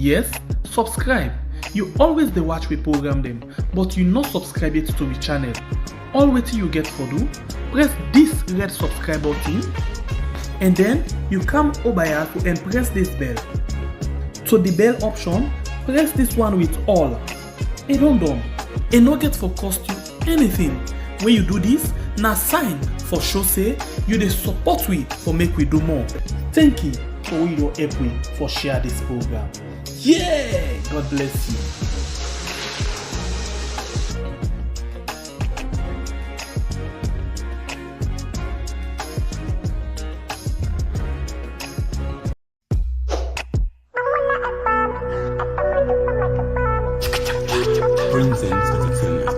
Yes, subscribe. You always dey watch we program them, but you not subscribe yet to the channel. All wetin you get for do, press this red subscribe button and then you come over here and press this bell. To the bell option, press this one with all. E don done. E no get for cost you anything. When you do this, na sign for show say you dey support we for make we do more. Thank you for we don help we for share this program. Yeah, God bless you. Brings in entertainment.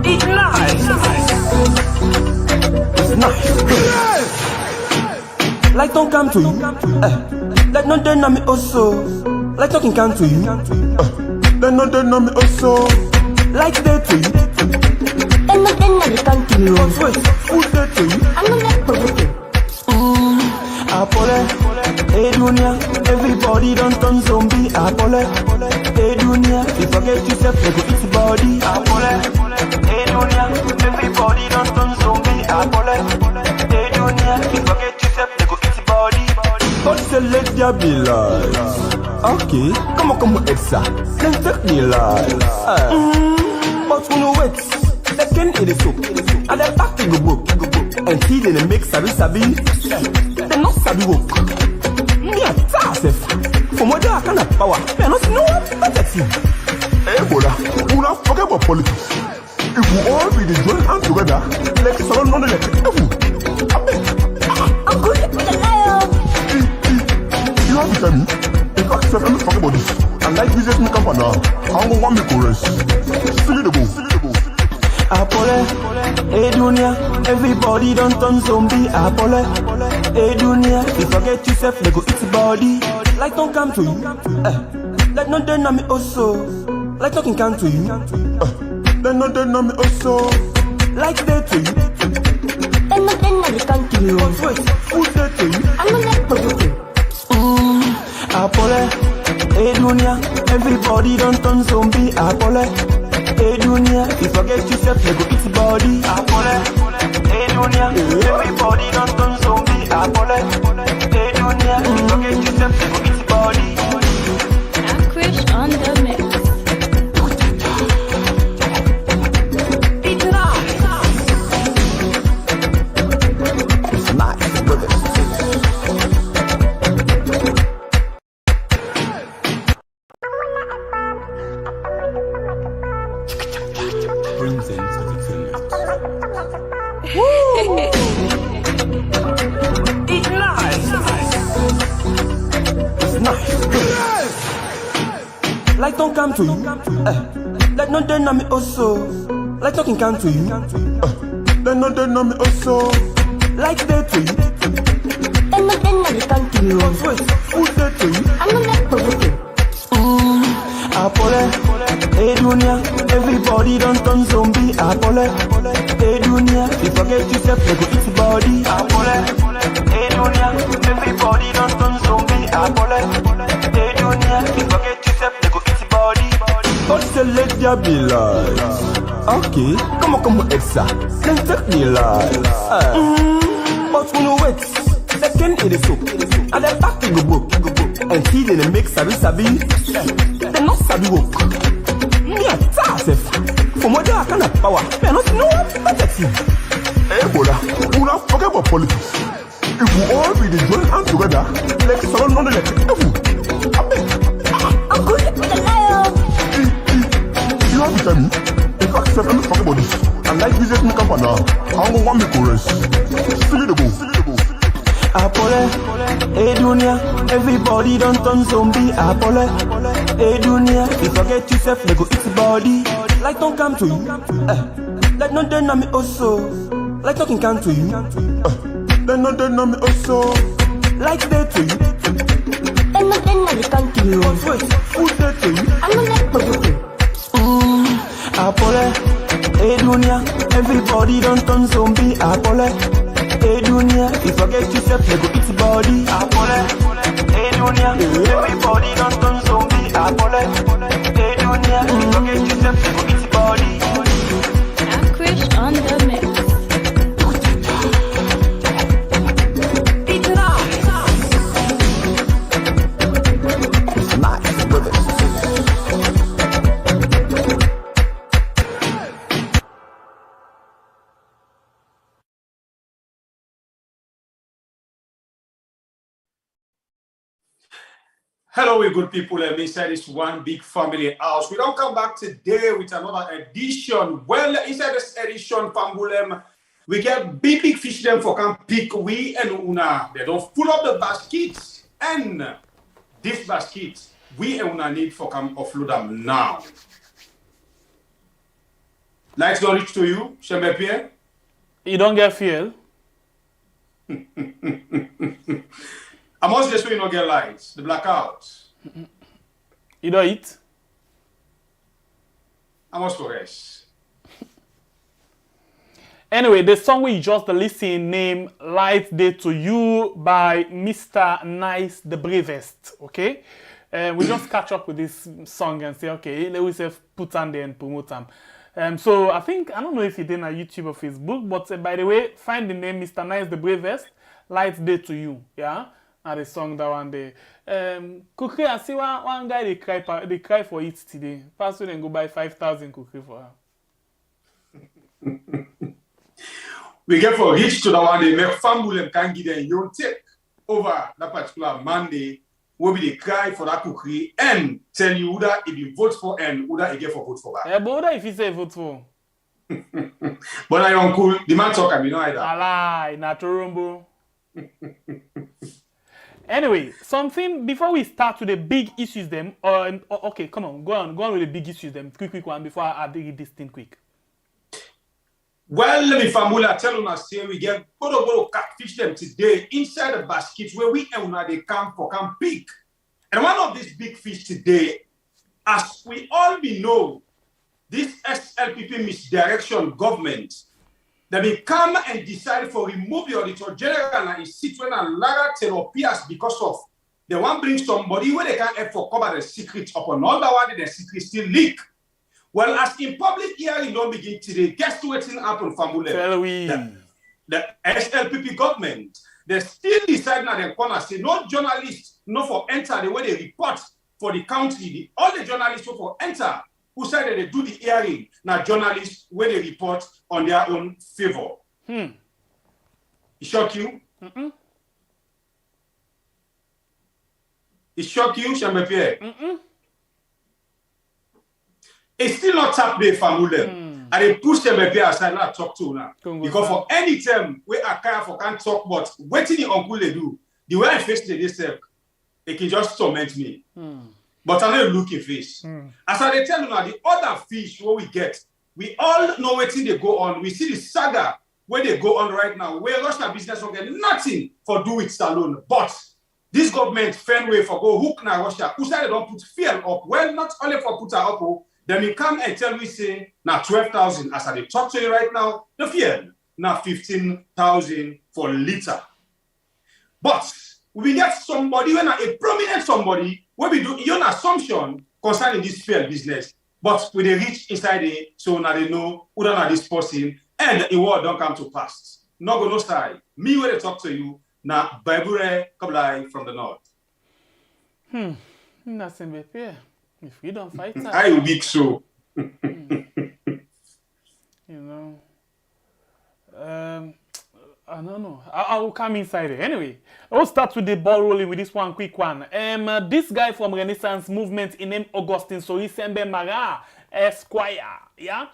It's nice. It's nice. Like don't come to you. Like no then me also. Like talking come to you. Then no then me also. Like they to you. Then no then come to you. Who's there to you? I'm not provoking. Apole, hey dunia, everybody don't turn zombie. Apole, hey dunia, you forget yourself, you go eat body. Apole, hey dunia, everybody don't turn zombie. Apole, hey dunia, you forget yourself, you go eat body. God say let there be lies. Okay, come on, Exa, then take the lies. But we know wait, second it is so, and then back to the book. And see they make sabi. They not sabi work. Me a task. For more than kind of power. Me not know what to protect you. Hey, Bola, we not forget about politics. If we all be the join hands together, like it's all non elected. I'm going to the lion. You have to tell me. In fact, I'm not talking about this. And like business me company now, I'm going to want me to rest. Silly the go. Apole, hey dunia, everybody don't turn zombie. Apole, hey dunia, you forget yourself, they go eat body. Like don't come to you. Like no then me also. Like talking come to you. Then no then me also. Like they to you. Then no then come to you. Who's there to you? I'm not provoking. Apole, hey dunia, everybody don't turn zombie. Apole, hey dunia, you forget yourself, you go eat body. Apole, hey dunia, everybody don't turn zombie. Apole, hey dunia, you forget yourself, you go eat body. Crash on the mix. It's nice, brother. Brings in entertainment. It's nice. It's nice. Like don't come to you. Like no then me also. Like talking come to you. Then no then me also. Like they to you. Then no then come to you. Who's there to you? I'm not provoking. Apole, hey dunia, everybody don't turn zombie. Apole, hey dunia, you forget yourself, you go eat body. Apole, hey dunia, everybody don't turn zombie. Apole, hey dunia, you forget yourself, you go eat body. God say let there be lies. Okay, come on, Exa, then take the lies. But we know wait, second it is so, and then back to the book. And see they make sabi. They not sabi work. Me a task. For more than kind of power. Me not know what to protect you. Hey, Bola, we not forget about politics. If we all be the join hands together, like it's all non elected. I'm going to the lion. You have to tell me. In fact, I'm not talking about this. And like business me company now, I'm going to want me to rest. Silly the go. Apole, hey dunia, everybody don't turn zombie. Apole, hey dunia, you forget yourself, they go eat body. Like don't come to you. Like no then me also. Like talking come to you. Then no then me also. Like they to you. Then no then come to you. Who's there to you? I'm not provoking. Apole, hey dunia, everybody don't turn zombie. Apole, Hey dunia, you forget yourself, you go eat body. Hey dunia, everybody don't turn zombie. Hey dunia, you forget yourself, you go eat body. Crash on the mix. Nice, brother. Hello, we good people. Inside this one big family house. We don't come back today with another edition. Well, inside this edition, Pambulem, we get big fish them for can pick we and Una. They don't pull up the baskets. And this basket, we and Una need for can offload them now. Lights don't reach to you, Shembe. You don't get fuel. I must just so you don't get lights, the blackouts. You don't eat. I must go rest. Anyway, the song we just listen named Light Day to You by Mr. Nice the Bravest. Okay? We just catch up with this song and say, okay, let us put on there and promote them. So I don't know if you did on YouTube or Facebook, but by the way, find the name Mr. Nice the Bravest, Light Day to You. Yeah? And the song that one day. Kukri, I see one guy they cry for it today. First then go buy 5,000 kukri for her. We get for reach to the one they make family can give them you take over that particular Monday will be the cry for that kukri and tell you that if you vote for and who that you get for vote for that. Yeah, but if you say vote for. But I uncle, the man talk and you know either. Alai, Naturumbo. Anyway, something before we start with the big issues them. Okay, come on, go on with the big issues them. Quick one before I dig this thing quick. Well, let me famula tell you say we get go catfish them today inside the basket where we and they come pick. And one of these big fish today, as we all know, this SLPP misdirection government. They will come and decide for remove the Auditor General and his situation and Lara Taylor-Pearce because of they want to bring somebody where they can help for cover the secret upon all the one the secret still leak. Well, as in public hearing don't begin today, guess what's happened from the SLPP government, they still decide now the corner say no journalists no for enter the way they report for the country. All the journalists who for enter who said that they do the hearing, now journalists where they report on their own favor. It shock you? It shock you, Shambepie? It's still not tap day family. And they push Shambepie aside not talk to now. Because for any time we are kind for can't talk about what the uncle they do, the way I face the themselves, they can just torment me. But I'm not looking fish. As I tell you now, the other fish what we get, we all know what they go on. We see the saga where they go on right now, where Russia business will get nothing for do it alone. But this government find way for go hook na Russia. Who said they don't put fuel up? Well, not only for put her up, then we come and tell me say now 12,000. As I talk to you right now, the fuel now 15,000 for litre. But we get somebody when a prominent somebody. What we do, your assumption concerning this fair business, but with the reach inside it, so now they know who don't have this person, and the word don't come to pass. Not go no side. Me when I talk to you, now Bible Kablai from the north. Nothing but fear. If we don't fight that. I weak so. You know. I don't know. I will come inside it. Anyway, I'll start with the ball rolling with this one quick one. This guy from Renaissance Movement in name Augustine Sorisembe Mara Esquire. Yeah?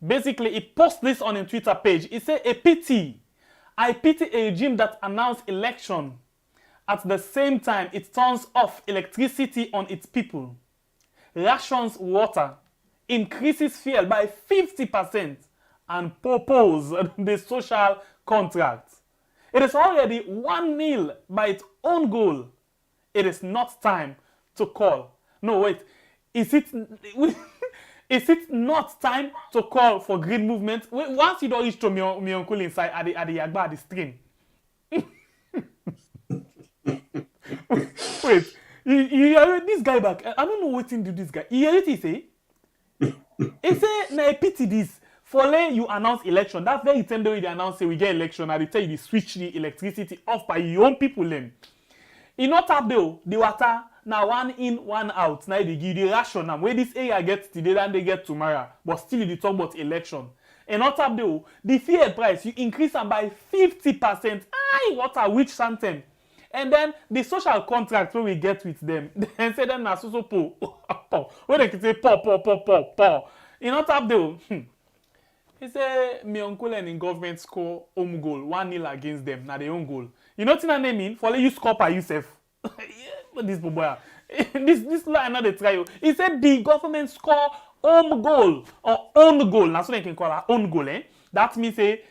Basically, he posts this on his Twitter page. He said, I pity a regime that announced election. At the same time, it turns off electricity on its people, rations water, increases fuel by 50%, and propose the social contract. It is already 1-0 by its own goal. It is not time to call. No, wait. Is it not time to call for green movement? Once you don't reach to me uncle inside at the Yagba, at the stream, Wait, this guy back. I don't know what thing do this guy. You hear what he say? He say, na a pity this. For lay you announce election. That very time they announce say we get election, and they tell you to switch the electricity off by your own people then. You not tap though, the water now one in, one out. Now they give the ration now. Where this area gets today than they get tomorrow. But still you talk about election. And not tap though, the fuel price you increase them by 50%. Aye, what a witch something. And then the social contract where we get with them, then say them na so po. Where they can say po. You not tap though. He say me uncle and in government score home goal 1-0 against them. Now their own goal. You know what I mean? For you score by yourself. What this boy? This line not the try. He said the government score home goal or own goal. That's what they can call it own goal. That means say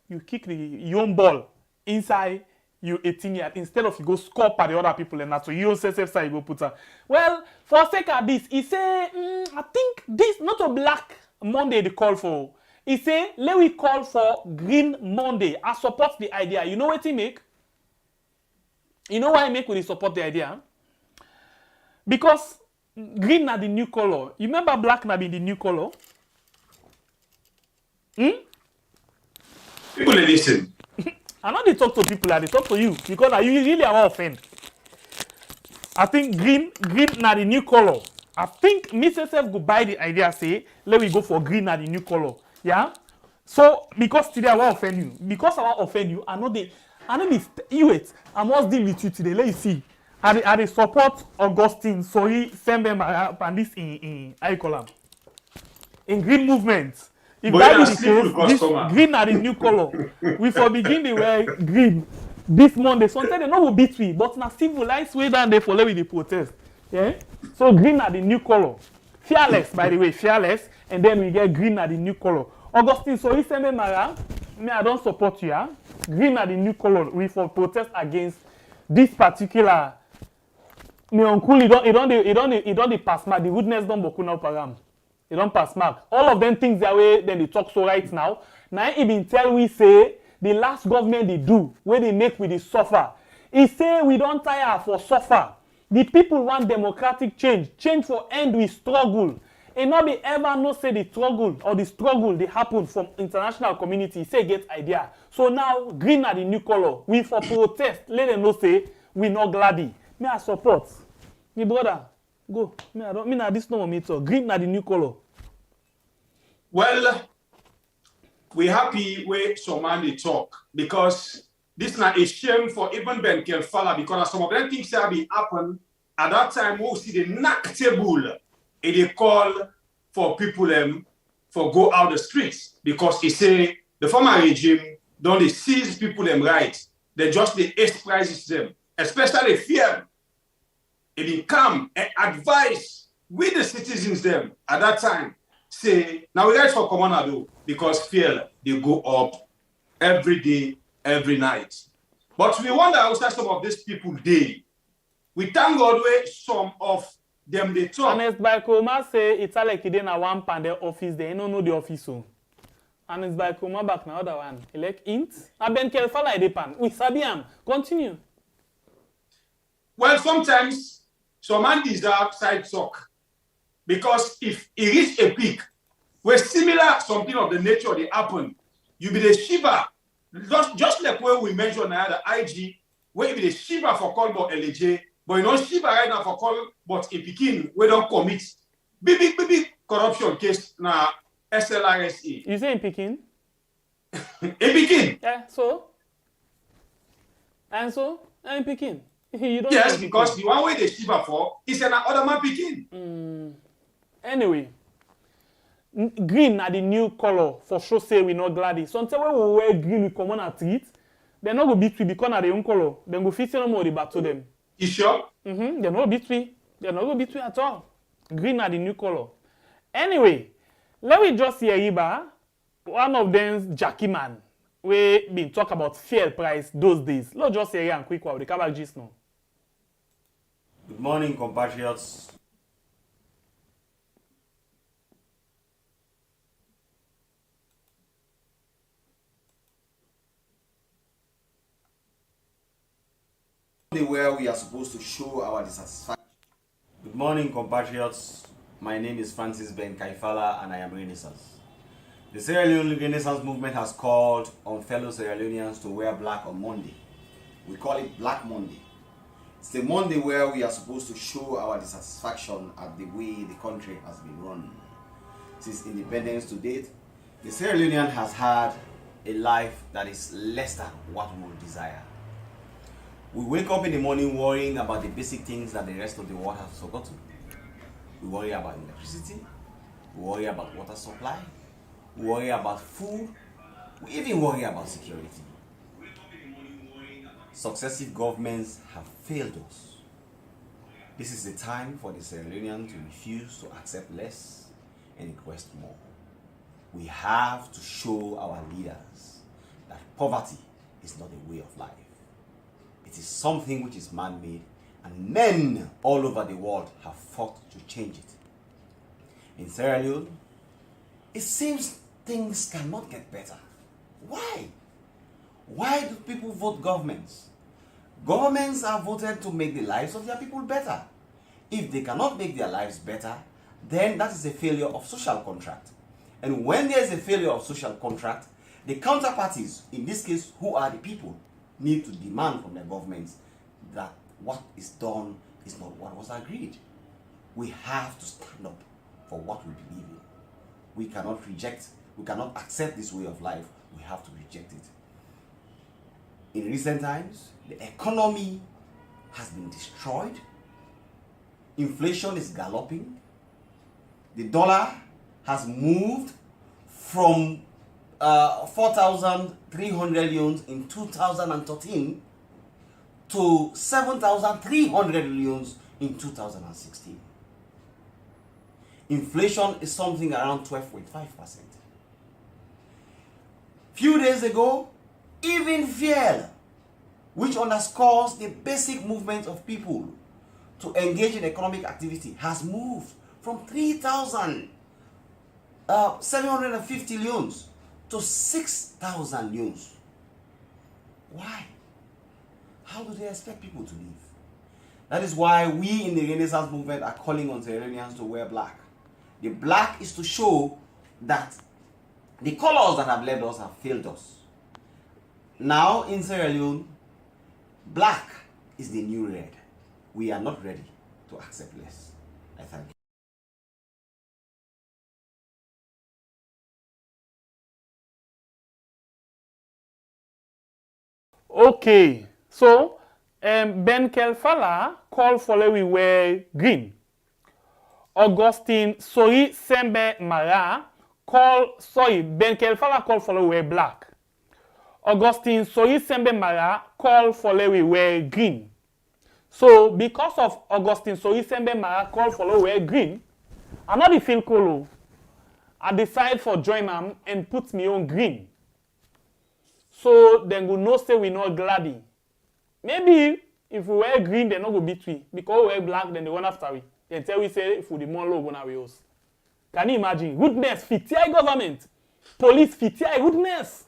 you kick your own ball inside you 18 yards instead of you go score by the other people and that's so you self side you go put her. Well, for sake of this, he say I think this not a Black Monday they call for. He say let we call for Green Monday. I support the idea. You know what he make? You know why I make when they support the idea? Because green na the new color. You remember black na be the new color? People listen. I know they talk to people, they talk to you because you really are offended. I think green na the new color. I think Mr. Self go buy the idea, say, let me go for green na the new color. Yeah? So, because today I want to offend you. Because I want to offend you, I know you wait. I must deal with you today. Let you see. I support Augustine. Sorry, send them and this in how you call them? In green movement. If that is the case, this green are the new color. We for begin the wear green this Monday. Sometimes they no will beat we, but na civilized way down there for let we protest. Yeah? So green are the new color. Fearless, by the way, fearless. And then we get green are the new color. Augustine, sorry, send me Mara. Me, I don't support you. Yeah? Green are the new color. We for protest against this particular. Me uncle, he don't pass mark. The witness don't boku now param. He don't pass mark. All of them things that way. Then they talk so right now. Now he been tell we say the last government they do where they make with the suffer. He say we don't tire for suffer. The people want democratic change. Change for end with struggle. And not be ever no say the struggle they happen from international community. Say get idea. So now green are the new color. We for protest. Let them know say we not gladdy. Me I support. Me brother, go. Me na this no me talk. Green na the new color. Well, we happy where somebody talk because this not a shame for even Ben Kelfala because some of them things that be happen at that time we see the knock table and they call for people for go out the streets because he say the former regime don't they seize people them rights. They just they ace prices them. Especially fear, it come and advise with the citizens them at that time. Say, now we guys for common do because fear they go up every day, every night. But we wonder how some of these people day. We thank God where some of them they talk. Honest by Koma say it's like he didn't one panel office there. You don't know the office so. And it's by Koma back now other one. He like int. I been careful like the pan. We sabiam. Continue. Well, sometimes some man deserve side talk because if it reach a peak where similar something of the nature they happen, you be the shiver. Just like where we mentioned now the IG, where you be the shiver for call about LJ, but you know shiver right now for call but in Pekin we don't commit big corruption case na SLRSE. You say in Pekin? In Pekin? Yeah, so? And so? In Pekin? You don't yes, because the one way they shiver for is an other man Pekin. Anyway, green are the new color for sure. Say we not glad. Sometimes when we wear green, we come on and treat. They're not gonna beat we because of their own color. Then go fit no more the battle them. You sure? They're not beat we. They're not gonna beat we at all. Green are the new color. Anyway, let me just hear Iba. One of them, Jackie Man, we been talk about fuel price those days. Let's just hear and quick while the come back just now. Good morning, compatriots. Where we are supposed to show our dissatisfaction. Good morning, compatriots. My name is Francis Ben Kaifala and I am Renaissance. The Sierra Leone Renaissance movement has called on fellow Sierra Leoneans to wear black on Monday. We call it Black Monday. It's the Monday where we are supposed to show our dissatisfaction at the way the country has been run. Since independence to date, the Sierra Leonean has had a life that is less than what we would desire. We wake up in the morning worrying about the basic things that the rest of the world has forgotten. We worry about electricity, we worry about water supply, we worry about food, we even worry about security. Successive governments have failed us. This is the time for the Sierra Leonean to refuse to accept less and request more. We have to show our leaders that poverty is not a way of life. It is something which is man-made, and men all over the world have fought to change it. In Sierra Leone, it seems things cannot get better. Why? Why do people vote governments? Governments are voted to make the lives of their people better. If they cannot make their lives better, then that is a failure of social contract. And when there is a failure of social contract, the counterparties, in this case, who are the people, need to demand from their governments that what is done is not what was agreed. We have to stand up for what we believe in. We cannot reject, we cannot accept this way of life. We have to reject it. In recent times, the economy has been destroyed. Inflation is galloping. The dollar has moved from 4,300 leones in 2013 to 7,300 leones in 2016. Inflation is something around 12.5%. Few days ago, even fuel, which underscores the basic movement of people to engage in economic activity, has moved from 3,750 leones to 6,000 leones. Why? How do they expect people to live? That is why we in the Renaissance movement are calling on Sierra Leoneans to wear black. The black is to show that the colors that have led us have failed us. Now in Sierra Leone, black is the new red. We are not ready to accept less. I thank you. Okay, so Ben Kelfala called for we wear green. Augustine Sori Sembe Mara Ben Kelfala called for we wear black. Augustine Sori Sembe Mara called for we wear green. So because of Augustine Sori Sembe Mara called for we wear green, I not feel cool. I decide for join them and put me on green. So then we know say we not glady. Maybe if we wear green, they not go beat we. Because we wear black, then they run after we. Then tell we say if we the more low gonna we us. Can you imagine? Goodness, fitiai government. Police fitiai goodness.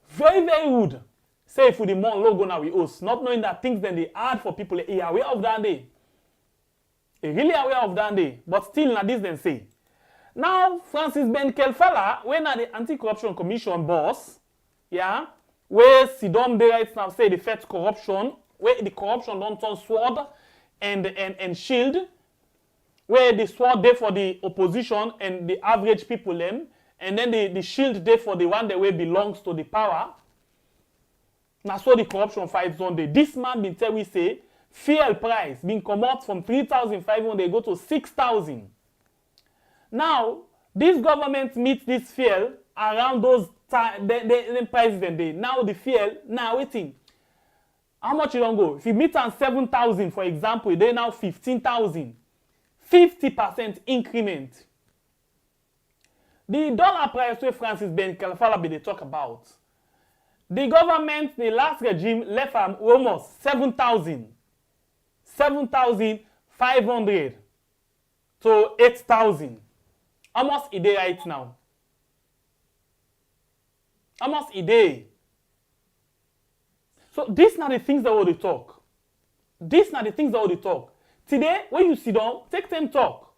Very, very good. Say if we the more low gonna we us. Not knowing that things then they hard for people. They are aware of that day. They really aware of that day. But still not this then say. Now Francis Ben Kelfala, when are the Anti-Corruption Commission boss, yeah, where Sidom they right now say the fight corruption, where the corruption don't turn sword and shield, where the sword there for the opposition and the average people them, and then the shield there for the one that way belongs to the power. Now so the corruption fight zone there. This man been tell we say fuel price been come out from 3,500 go to 6,000. Now this government meets this fuel around those the prices then they now the fuel now waiting. How much you don't go? If you meet on 7,000 for example, they now 15,000. 50% increment. The dollar price where Francis Ben Kelfala they talk about. The government, the last regime left almost 7,000. 7,500 to 8,000. Almost a day right now. Almost a day. So these are the things that we talk. These are the things that we talk. Today, when you sit down, take time talk.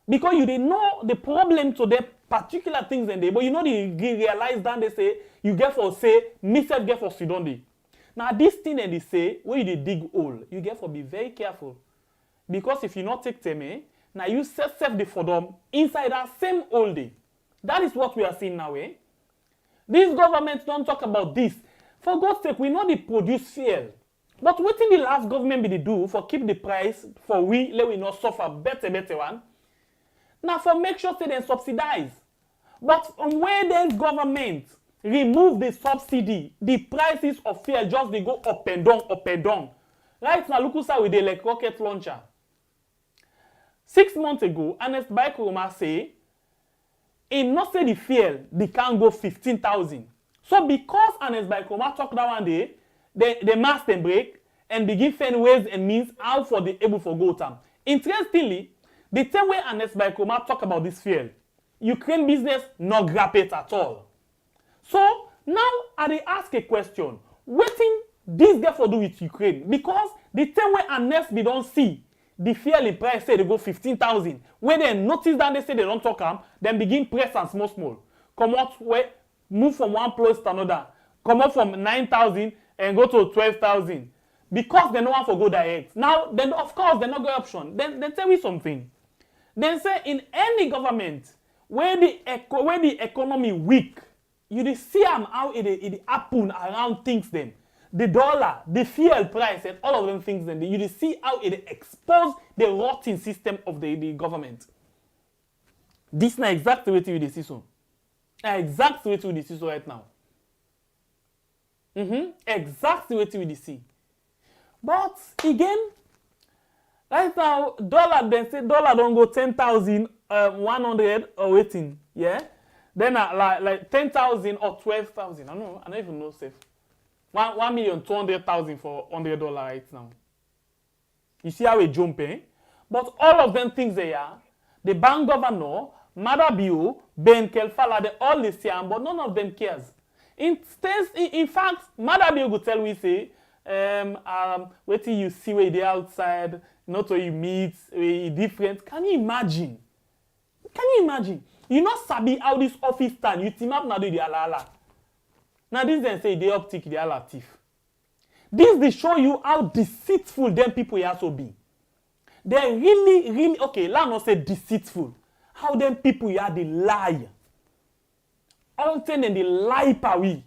Because you didn't know the problem to the particular things in there, but you know they realize that they say, you get for say, myself get for sit down there. Now this thing that they say, when you dig hole, you get for be very careful. Because if you not take time, now you self the for them inside that same hole day. That is what we are seeing now. These governments don't talk about this. For God's sake, we know they produce fuel. But what in the last government be they do for keep the price for we let we not suffer better one? Now for make sure say they subsidize. But from where this government remove the subsidy, the prices of fuel just they go up and down. Right now, look how we did like rocket launcher. 6 months ago, Ernest Baikoroma say, in not say the fuel, they can't go 15,000. So because Ernest Baikoroma talk that one day, they must and break and begin find ways and means how for the able for go time. Interestingly, the same way Ernest Baikoroma talk about this fuel, Ukraine business not grab it at all. So now I ask a question. What thing this guy for do with Ukraine? Because the same way Ernest we don't see the fuel in price say they go 15,000. When they notice that they say they don't talk them, then begin press and small. Come out where move from one place to another. Come out from 9,000 and go to 12,000. Because they don't want to go direct. Now, then of course they not go option. Then tell me something. Then say in any government where the economy weak, you see how it happen around things them. The dollar, the fuel price, and all of them things, then you see how it expose the rotting system of the government. This is not exactly what you see so. Exactly what you see so right now. Exactly what you see. But again, right now, dollar then say dollar don't go 10,100 or waiting, yeah. Then like 10,000 or 12,000. I don't even know safe. 1,200,000 for $100 right now. You see how we jump, eh? But all of them things they are, the bank governor, Madabio, Ben Kelfala, they all the same, but none of them cares. In fact, Madabio will tell we say, wait till you see where they outside, not where you meet, where different. Can you imagine? You know sabi how this office stand, you team up now do the ala. Now this then say they optic the ala thief. This they show you how deceitful them people also be. They're really okay, let not say deceitful. How them people are they lie. Often and they lie per we.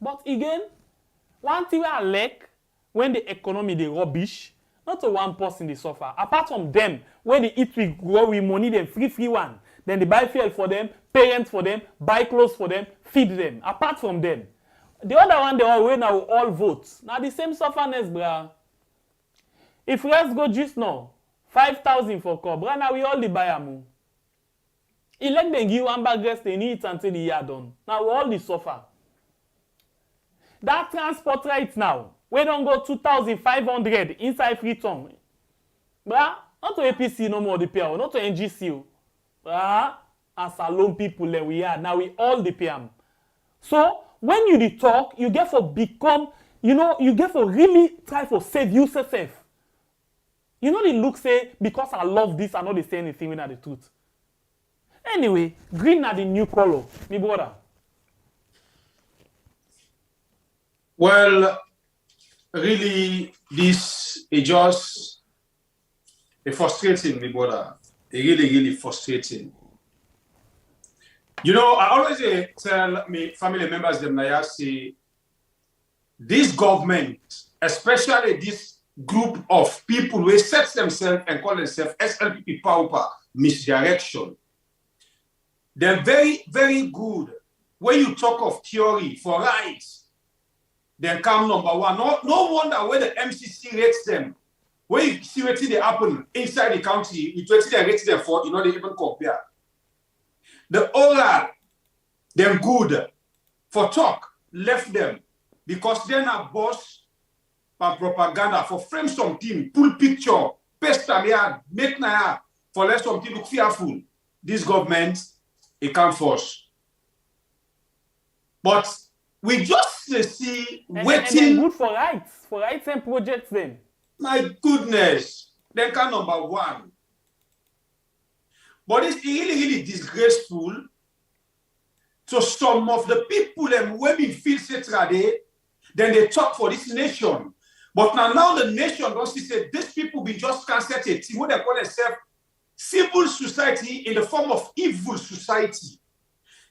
But again, one thing I like when the economy they rubbish, not to one person they suffer. Apart from them, when they eat we grow we money them free one. Then they buy fuel for them, parents for them, buy clothes for them, feed them. Apart from them. The other one they all vote. Now the same sufferness, bruh. If let's go just now, 5,000 for car, bruh, now we all the buy them. Elect them give one bag rest, they need it until the year done. Now we all the suffer. That transport right now, we don't go 2,500 inside Freetown. Bruh, not to APC no more the pay, not to NGC. Bruh, as alone people that we are, now we all the pay. So, when you the talk, you get for become, you get for really try for save yourself. You know the look say, because I love this, I know they say anything without the truth. Anyway, green are the new color, me brother. Well, really, this is just frustrating, me brother. Really frustrating. You know, I always tell me family members them I say, this government, especially this group of people who set themselves and call themselves SLPP Pauper misdirection. They're very, very good. When you talk of theory for rights, they come number one. No wonder when the MCC rates them. When you see what they happen inside the country, with what they rate them for, they even compare. The oral, them good for talk, left them because they're not boss for propaganda, for frame something, pull picture, paste them here, make na for let something look fearful. This government, it can't force. But We just see And waiting. good for rights and projects then. My goodness, then can number one. But it's really disgraceful to some of the people when we feel today, then they talk for this nation. But now the nation don't see say these people be just cancelled a team, what they call themselves civil society in the form of evil society.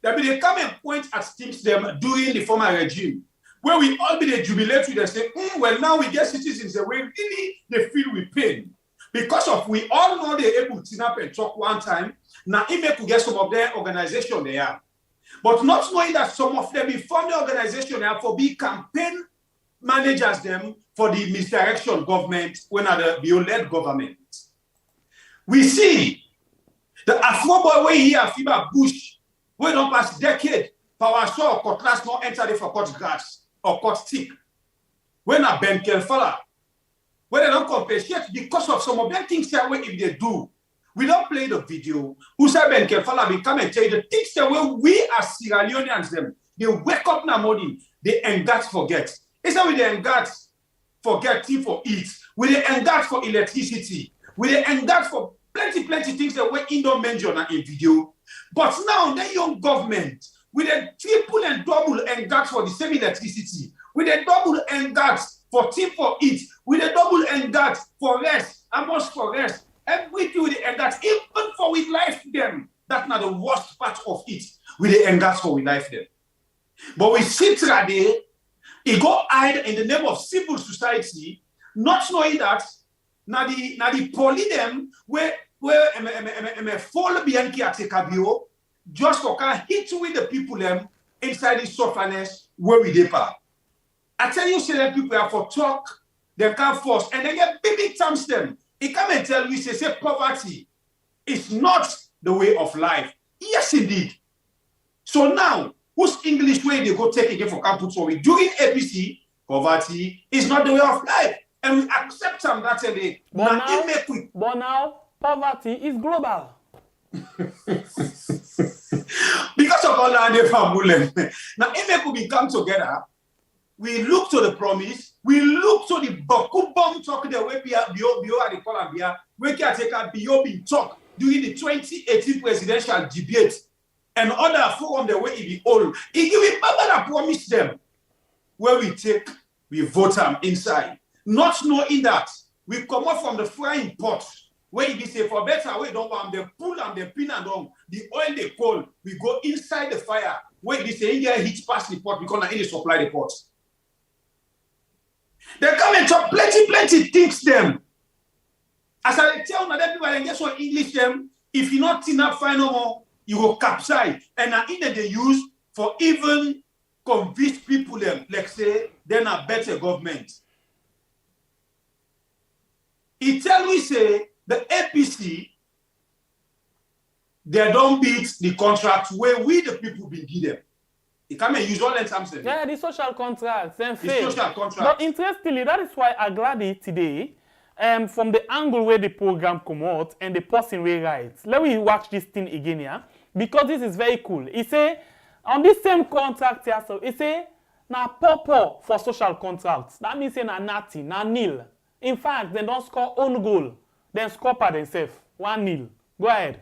That be they come and point at things them during the former regime, where we all be they jubilate with and say, well, now we get citizens and we really they feel with pain. Because of we all know they're able to snap and talk one time. Now even could get some of their organization they are. But not knowing that some of them form the organization and for be campaign managers them for the misdirection government when are the bio-led government. We see the Afro boy where he have FIBA Bush, we don't pass decade, power show or cutlass not enter there for cut grass or cut stick. When a Ben Kelfala, when they don't compensate because of some of them things that way if they do. We don't play the video. Who said Ben Kelfala will come and tell you the things that way we as Sierra Leoneans them. They wake up in the morning, they engat forget. It's how we they engat forget tea for eat. We they engat for electricity. We they engat for plenty things that we in don't mention in video. But now the young government with a triple and double engat for the same electricity. With a double engat for tea for eat. With a double engat for rest. How much for rest? Everything with the engat, even for we life them. That's not the worst part of it. With the engat for we life them. But we sit right there, it go hide in the name of civil society, not knowing that now the poly them where fall behind Kiatekabio just for can hit with the people them inside the sufferness where we depart. I tell you, say that people are for talk, they can't force, and they get big terms them. It come and tell we say poverty is not the way of life. Yes, indeed. So now, whose English way they go take again for campus for we during APC, poverty is not the way of life. And we accept them that day. But now, poverty is global. Because of all that family. Now, if we come together, we look to the promise, we look to the Baku bomb talk the way Bio at the Columbia, where can take a Bio being talk during the 2018 presidential debate and other forum the way it be all. It give me Baba promise them where we vote them inside. Not knowing that we come out from the frying pot where it be say for better we don't want them pull and they pin and down the oil they coal, we go inside the fire where it be say India hit past the pot because they supply the pot. They come and talk plenty things them. As I tell other people, I guess what English them, if you not enough find no more, you will capsize. And now either they use for even convince people them, like say, then a better government. It tell me say the APC, they don't beat the contract where we the people be give them. It come and use all them something. Yeah, the social contract. The social contract. But interestingly, that is why I'm glad today, from the angle where the program come out and the person way writes. Let me watch this thing again here, because this is very cool. He say, on this same contract here, so he say, na purple for social contracts. That means say na nothing, na nil. In fact, they don't score own goal. Then score by themselves. 1-0. Go ahead.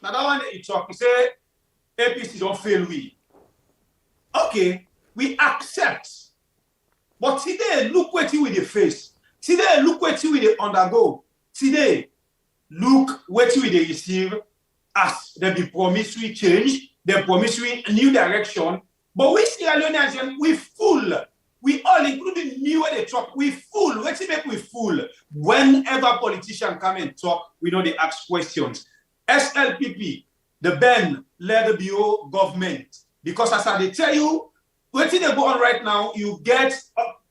Now that one he talk, he say, APC don't fail we. Okay, we accept. But today, look what you with the face. Today, look what you with the undergo. Today, look what you with the receive as they be promissory change, they promissory new direction. But we Sierra Leoneans, we fool. We all, including me when they talk, we fool. What make we fool? Whenever politicians come and talk, we know they ask questions. SLPP, the Ben led the BO government. Because as I tell you, what they go on right now, you get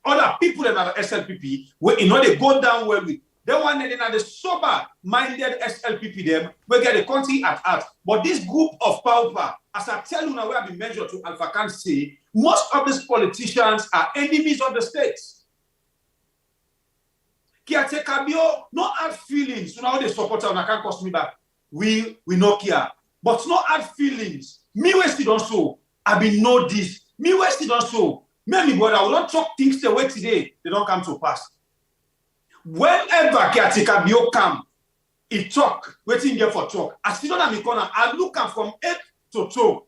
other people that are SLPP, where you know they go down well with. They want the sober-minded SLPP them, we get the country at heart. But this group of pauper, as I tell you now, we have been measured to Alpha Can say, most of these politicians are enemies of the states. Kiatekabio, no hard feelings. You know how they support her, and I cost me back. We no care. But no hard feelings. Me we still don't show. I be know this. Me where still don't so. Me and me brother, I will not talk things the way today. They don't come to pass. Whenever caretaker bio come, he talk, waiting there for talk. I sit down at the corner, I look am from head to toe.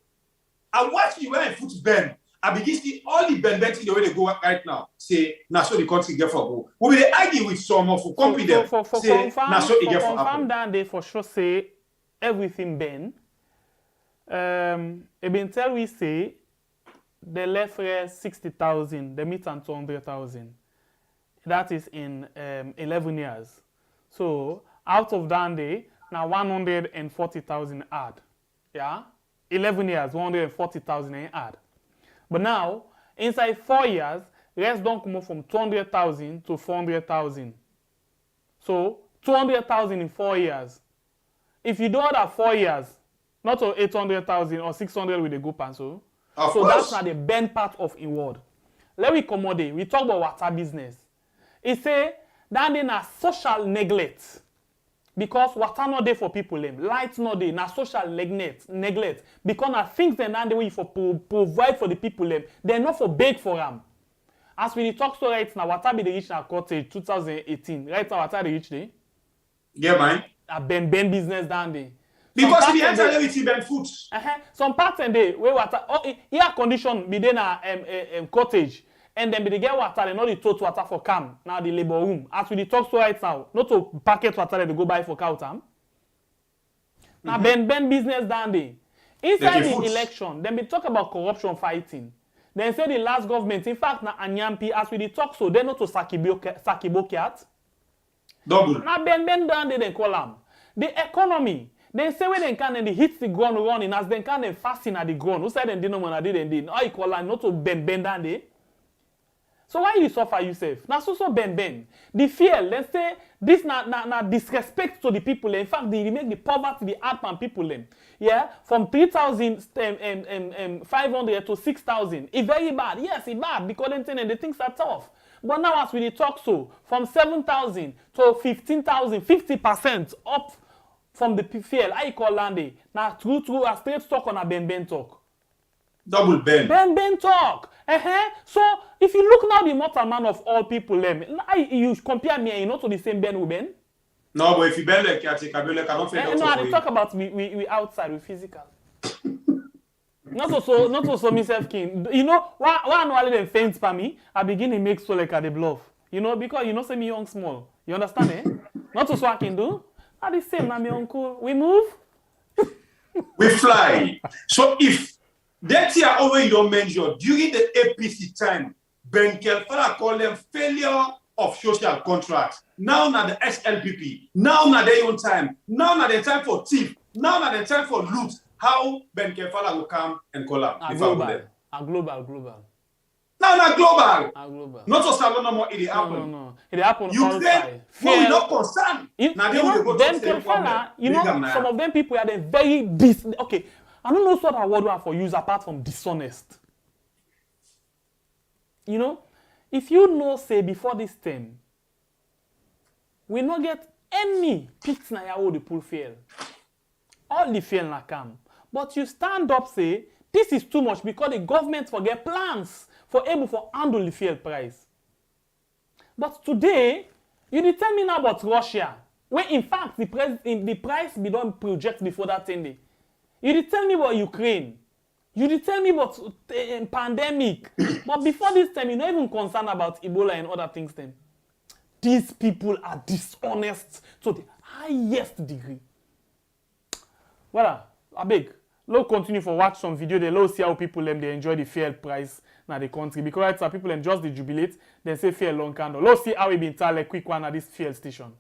I watch you when I foot bend. I begin to see all the bend in the way they go right now. Say, now so the country get for go. We will argue with some of who come with them. Say, now so it get for confirm that they for sure say everything bend. Been tell we say they left 60,000, they meet and 200,000. That is in 11 years. So out of that day, now 140,000 add. Yeah? 11 years, 140,000 add. But now, inside 4 years, rest don't come up from 200,000 to 400,000. So 200,000 in 4 years. If you do that 4 years, not 800,000 or 600 with a good pencil. So that's not the bend part of in word. Let me accommodate. We talk about water business. It say that in a social neglect. Because water not there for people, light not there, na social neglect. Because na things they not the way for provide for the people, they're not for beg for them. As we talk so right now, water be the reach na cottage 2018. Right now, water the reach there. Yeah, man. A ben business down there. Because the answer everything ben food. Some parts in there where water, air condition be there na cottage. And then they get water, they know the total water for cam, now the labor room. As we talk so right now, not to packet water they go buy for cow time. Now ben business down there. Inside the election, then we talk about corruption fighting. Then say the last government, in fact, na Anyampi, as we talk so, they not to Sakibokiat. Double. Now ben down there, they call them. The economy, they say when they can and they hit the ground running, as they can and fasting at the ground. Who said they didn't want to do it? How you call them, not to ben down there. So why you suffer yourself? Now so ben. The fear, let's say this na disrespect to the people. In fact, they make the poverty the hard man people. Yeah, from 3,500 to 6,000. It's very bad. Yes, it's bad because the things are tough. But now as we talk so, from 7,000 to 15,000, 50% up from the fear. I call landing. Now true, a straight talk on a ben talk. Double Ben. Ben talk. So if you look now the mortal man of all people, you compare me and you know to the same Ben with Ben. No, but if you Ben like I don't feel no, I talk about we outside, we physical. not so myself king. You know, why no them faint for me? I begin to make so like at the bluff. You know, because you know say me young small. You understand Not so I can do. Are the same now, my uncle. We move. We fly. So if that year over you don't mention, during the APC time, Ben Kelfala called them failure of social contracts. Now the SLPP. Now their own time. Now the time for thief. Now the time for loot. How Ben Kelfala will come and call up? Global. Now global. Global. Not so salon no more. It happen. No. It happen. Ukraine. No, we not concerned. Now they will go Ben Kelfala. You know, some of them people are very okay. I don't know what word I for use apart from dishonest. You know, if you know, say before this time, we not get any picks na ya the pull fail. All the fail na come. But you stand up, say, this is too much because the government forget plans for able to handle the fail price. But today, you tell me now about Russia, when in fact the price be done project before that thing. You tell me about Ukraine. You tell me about pandemic. But before this time, you're not even concerned about Ebola and other things then. These people are dishonest to the highest degree. Well, I beg. Let's continue for watch some video. Let's see how people they enjoy the fair price in the country. Because right now, people just the jubilate, then say fair long candle. Let's see how we been tell a quick one at this fuel station.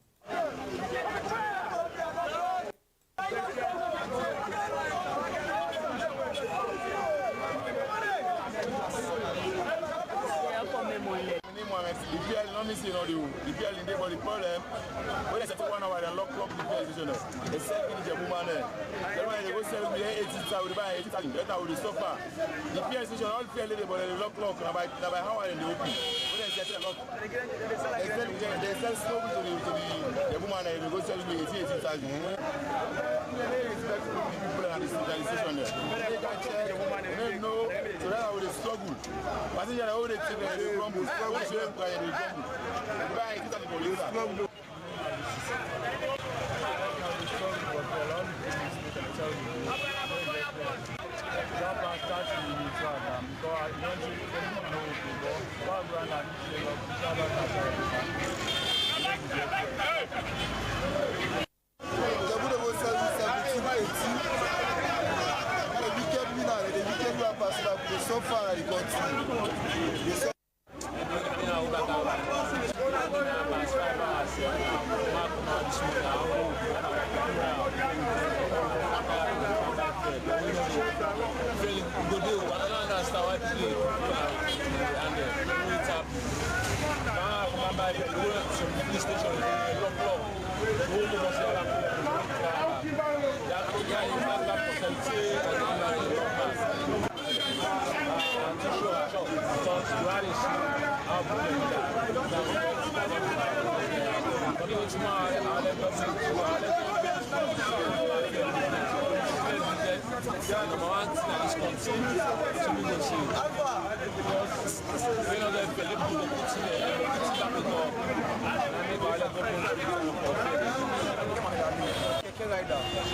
The problem, when they set 1 hour and lock up the station, they sell me the woman. Then when they go sell me 80,000, buy 80,000, better with the sofa. The PL station all fair lady, but they lock by how are they open? When they set a lock, they sell snow to the woman and they go sell me 80,000. They expect people at the station there. They can check the woman. know, so that's how they struggle. But then all they take they rumble, struggle, so they jungle. Buy it for later. So far, I got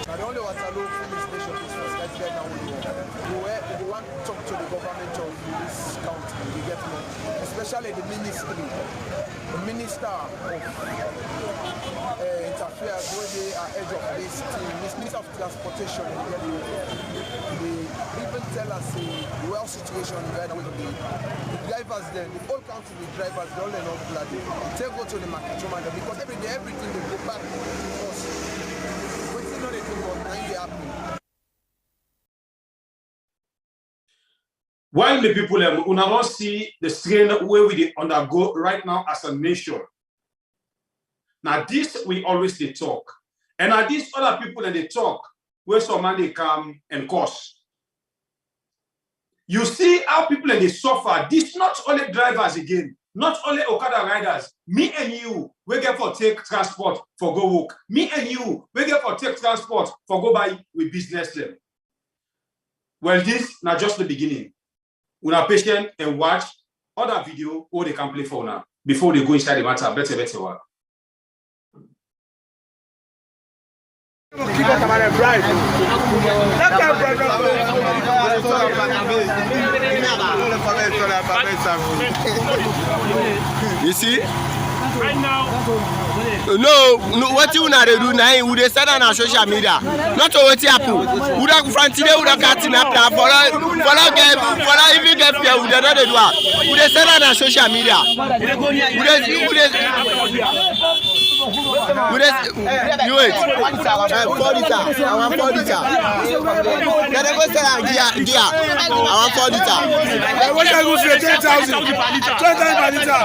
I don't know what I know from this station we want to talk to the government of this county, we get more, especially the ministry, the minister of interference where they are edge of this team, this minister of transportation, they even tell us the well situation right now with the drivers then, the whole country the drivers, they all are not glad. They go to the market because every day everything they go back to us. While the people una don't see the strain where we undergo right now as a nation. Now this we always they talk. And now these other people that they talk, where some man they come and cause. You see how people and they suffer. This not only drivers again, not only Okada riders, me and you, we get for take transport for go work. Me and you, we get for take transport for go buy with business them. Well, this not just the beginning. We are patient and watch other video or they can play for now before they go inside the matter. Better one. You see? Right now. No, what you want to do now? We dey send on social media. Not what happen. We don't front today. We don't catch up. For even get fear. We don't do. We dey send on social media. You wait. 4 liter. I want 4 liter. Then they go sell on gear. I want 4 liter. What are you going to 10,000? 20,000 per liter.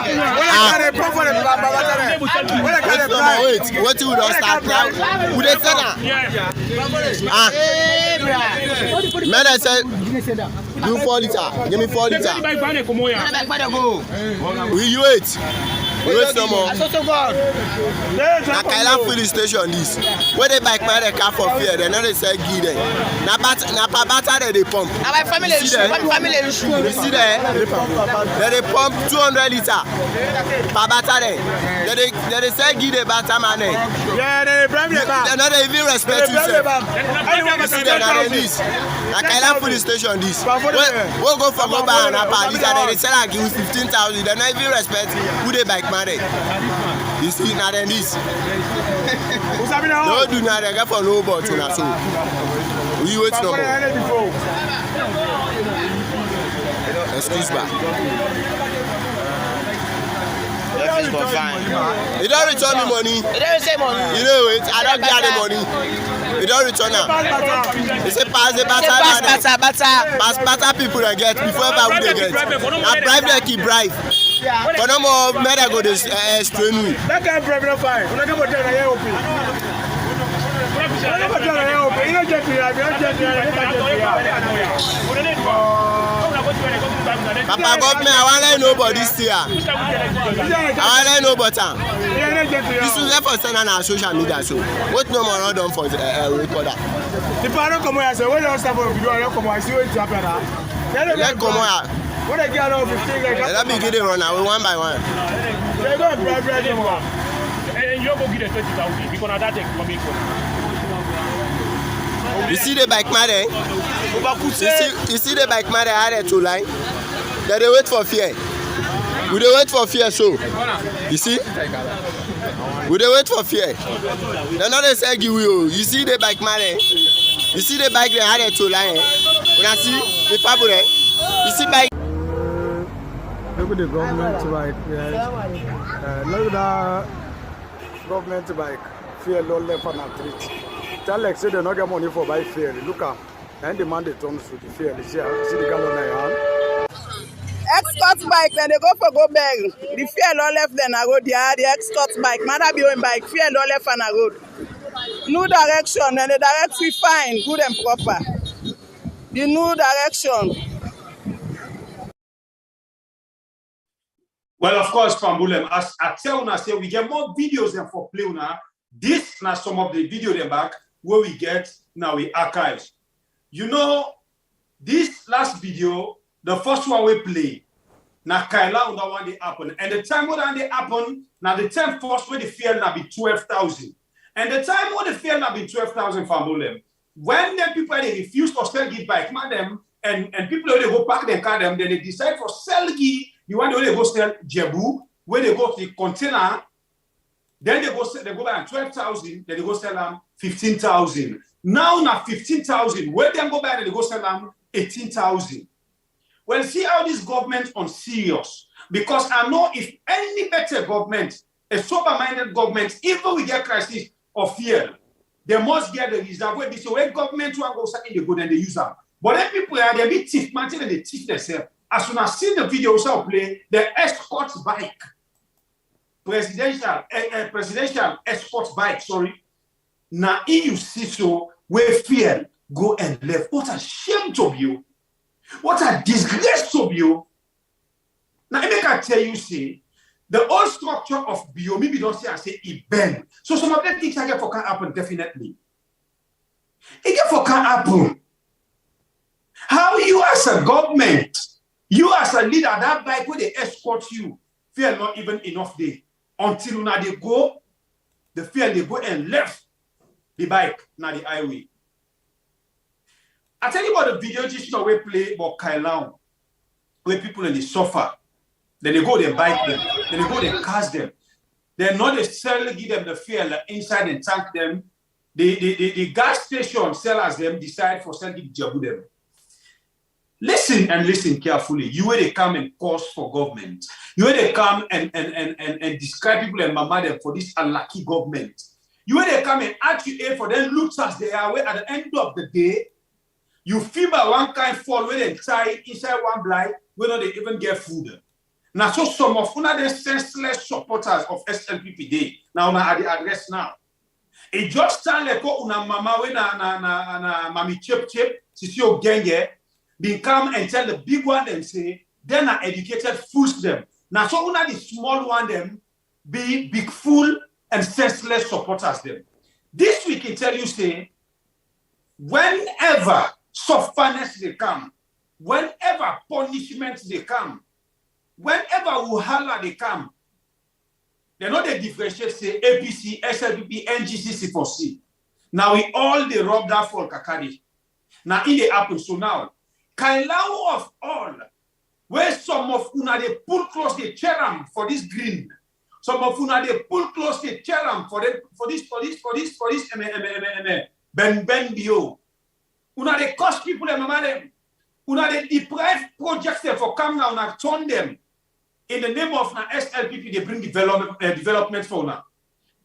Wait, what you don't start now? Who they say that? Man, I said, do 4 liter. Give me 4 liter. Will you wait? Wait no more. Na Kailan filling station this. Where they bike my car for fear, they know they say give them. Na bata they pump. Na my family issue. You see there? They pump 200 liter per bata there. They say give the bata man there. Yeah, they bring the car. They know they even respect you. You see there na this. Na Kailan filling station this. We'll go for go buy an apple liter. They say like give 15,000. They not even respect who they bike married. You see now then this. No do not get for no but to so. We wait no more. Excuse me. You don't return me money. You don't say money. You know it. I don't get the money. You don't return them. They say pass the bata. Pass bata people they get before ever they get. Now bribe they keep bribe. For no more men go this strain me. That kind of bribe no fine. We not go tell you open. You don't get Papa government, I want to let nobody stay. I want to let nobody. This is for sending on social media. So what no more done for recorder? The parent come here say, "When you start for video, you come here see what happen." Let come on. What they get off 15 like Let me get it run now, one by one. They go bread one. And you go get the 20,000 because now that take coming. You see the bike man there? You see the bike man there added to line? They wait for fear. We they wait for fear, so you see? We they wait for fear. They're not a say give you. You see the bike man there? You see the bike they added to line? When I see the people there, you see bike. Look at the government bike. Look at the government bike. Fear low left and treat. Tell like say they not get money for buy fear. Look at and the man they turn to the fear. See the gallon in hand. Escort bike, then they go for go beg. The fear law left, then I go there. The escort bike, mother be on bike, fear law left and I go. New direction, then the direct we fine, good and proper. The new direction. Well, of course, Pambulem, as I tell you, say we get more videos than for play now. This now some of the video them back where we get now we archives. You know, this last video. The first one we play, now Kaila on that one they happen. And the time when they happen, now the time first when the fail now be 12,000. And the time when the fail now be 12,000 for them. When them people they refuse to sell give bike, man them, and people they go park them car them, then they decide for sell give, you want they go sell Jebu, where they go to the container, then they go buy 12,000, then they go sell them 15,000. Now 15,000, where them go buy, they go sell them 18,000. Well, see how this government on serious. Because I know if any better government, a sober-minded government, even we get crisis of fear, they must get the reserve. Where this way government will go in the good and they use them. But then people are they be thief, man, and they thief themselves. As soon as see the video also play, the escort bike, presidential escort bike, sorry. Now you see so where fear go and left. What a shame to you. What a disgrace to you. Now, I make I tell you, see, the whole structure of bio, maybe don't say I say it bend. So some of them things I get for can happen, definitely. It get for can happen. How you as a government, you as a leader, that bike where they escort you, fear not even enough day. Until now they go, the fear they go and left the bike, now the highway. I tell you about the video just now we play about Kailao, where people in the suffer. Then they go, they bike them. Then they go, they cast them. They're not necessarily give them the fuel inside and tank them. The gas station sellers them decide for selling jabu them. Listen and listen carefully. You where they come and cause for government. You where they come and describe people and mama them for this unlucky government. You where they come and ask you for them looks as they are where at the end of the day. You feel by one kind fall where they tie inside one blind, where they even get food. Now, so some of the senseless supporters of SLPP day, now at the address now. It just stand like una mama when na mami chip, sisio genge, bin come and tell the big one them say, then are educated fools them. Now, so una the small one them be big fool and senseless supporters them. This week it tell you say, whenever sufferness they come, whenever punishment they come, whenever wuhala they come, they know they differentiate say APC, SLPP, NGC, C4C. Now we all they rob that for Kakari. Now in the happen so now, Kailau of all, where some of una they pull close the cheram for this green, some of una they pull close the cheram for this Ben Bio. Una they cost people and mama them. Una they deprive projects them for come now and turn them. In the name of na SLPP, they bring development for una.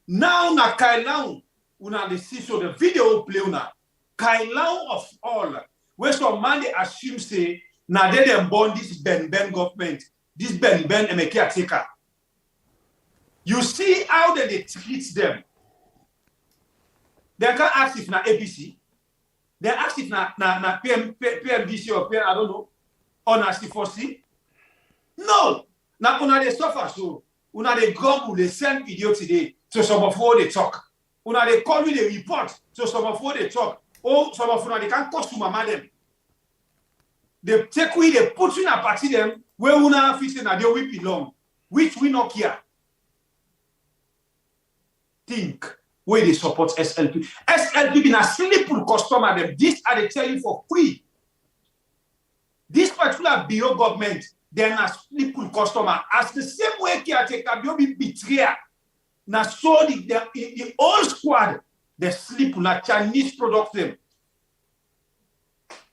Now na Kailau, una they see so the video play una. Kailau of all, where some man they assume say na they them born this Ben government, this Ben and a caretaker. You see how they treat them. They can't ask if na APC. They ask if na PMDC or PM, I don't know, or na C4C. No. Now, una they suffer so. Una they grumble, they send video today, so some of what they talk. Una they call me, they report, so some of what they talk. Oh, some of una they can't cost to mama them. they take we, they put in a party them where we now fit in and we belong, which we not care. Think where they support SLP. SLP been a simple customer them. This are they tell you for free. This particular bureau government, they're not simple customer. As the same way caretaker be betrayer. Now so the old squad, they sleep na Chinese products them.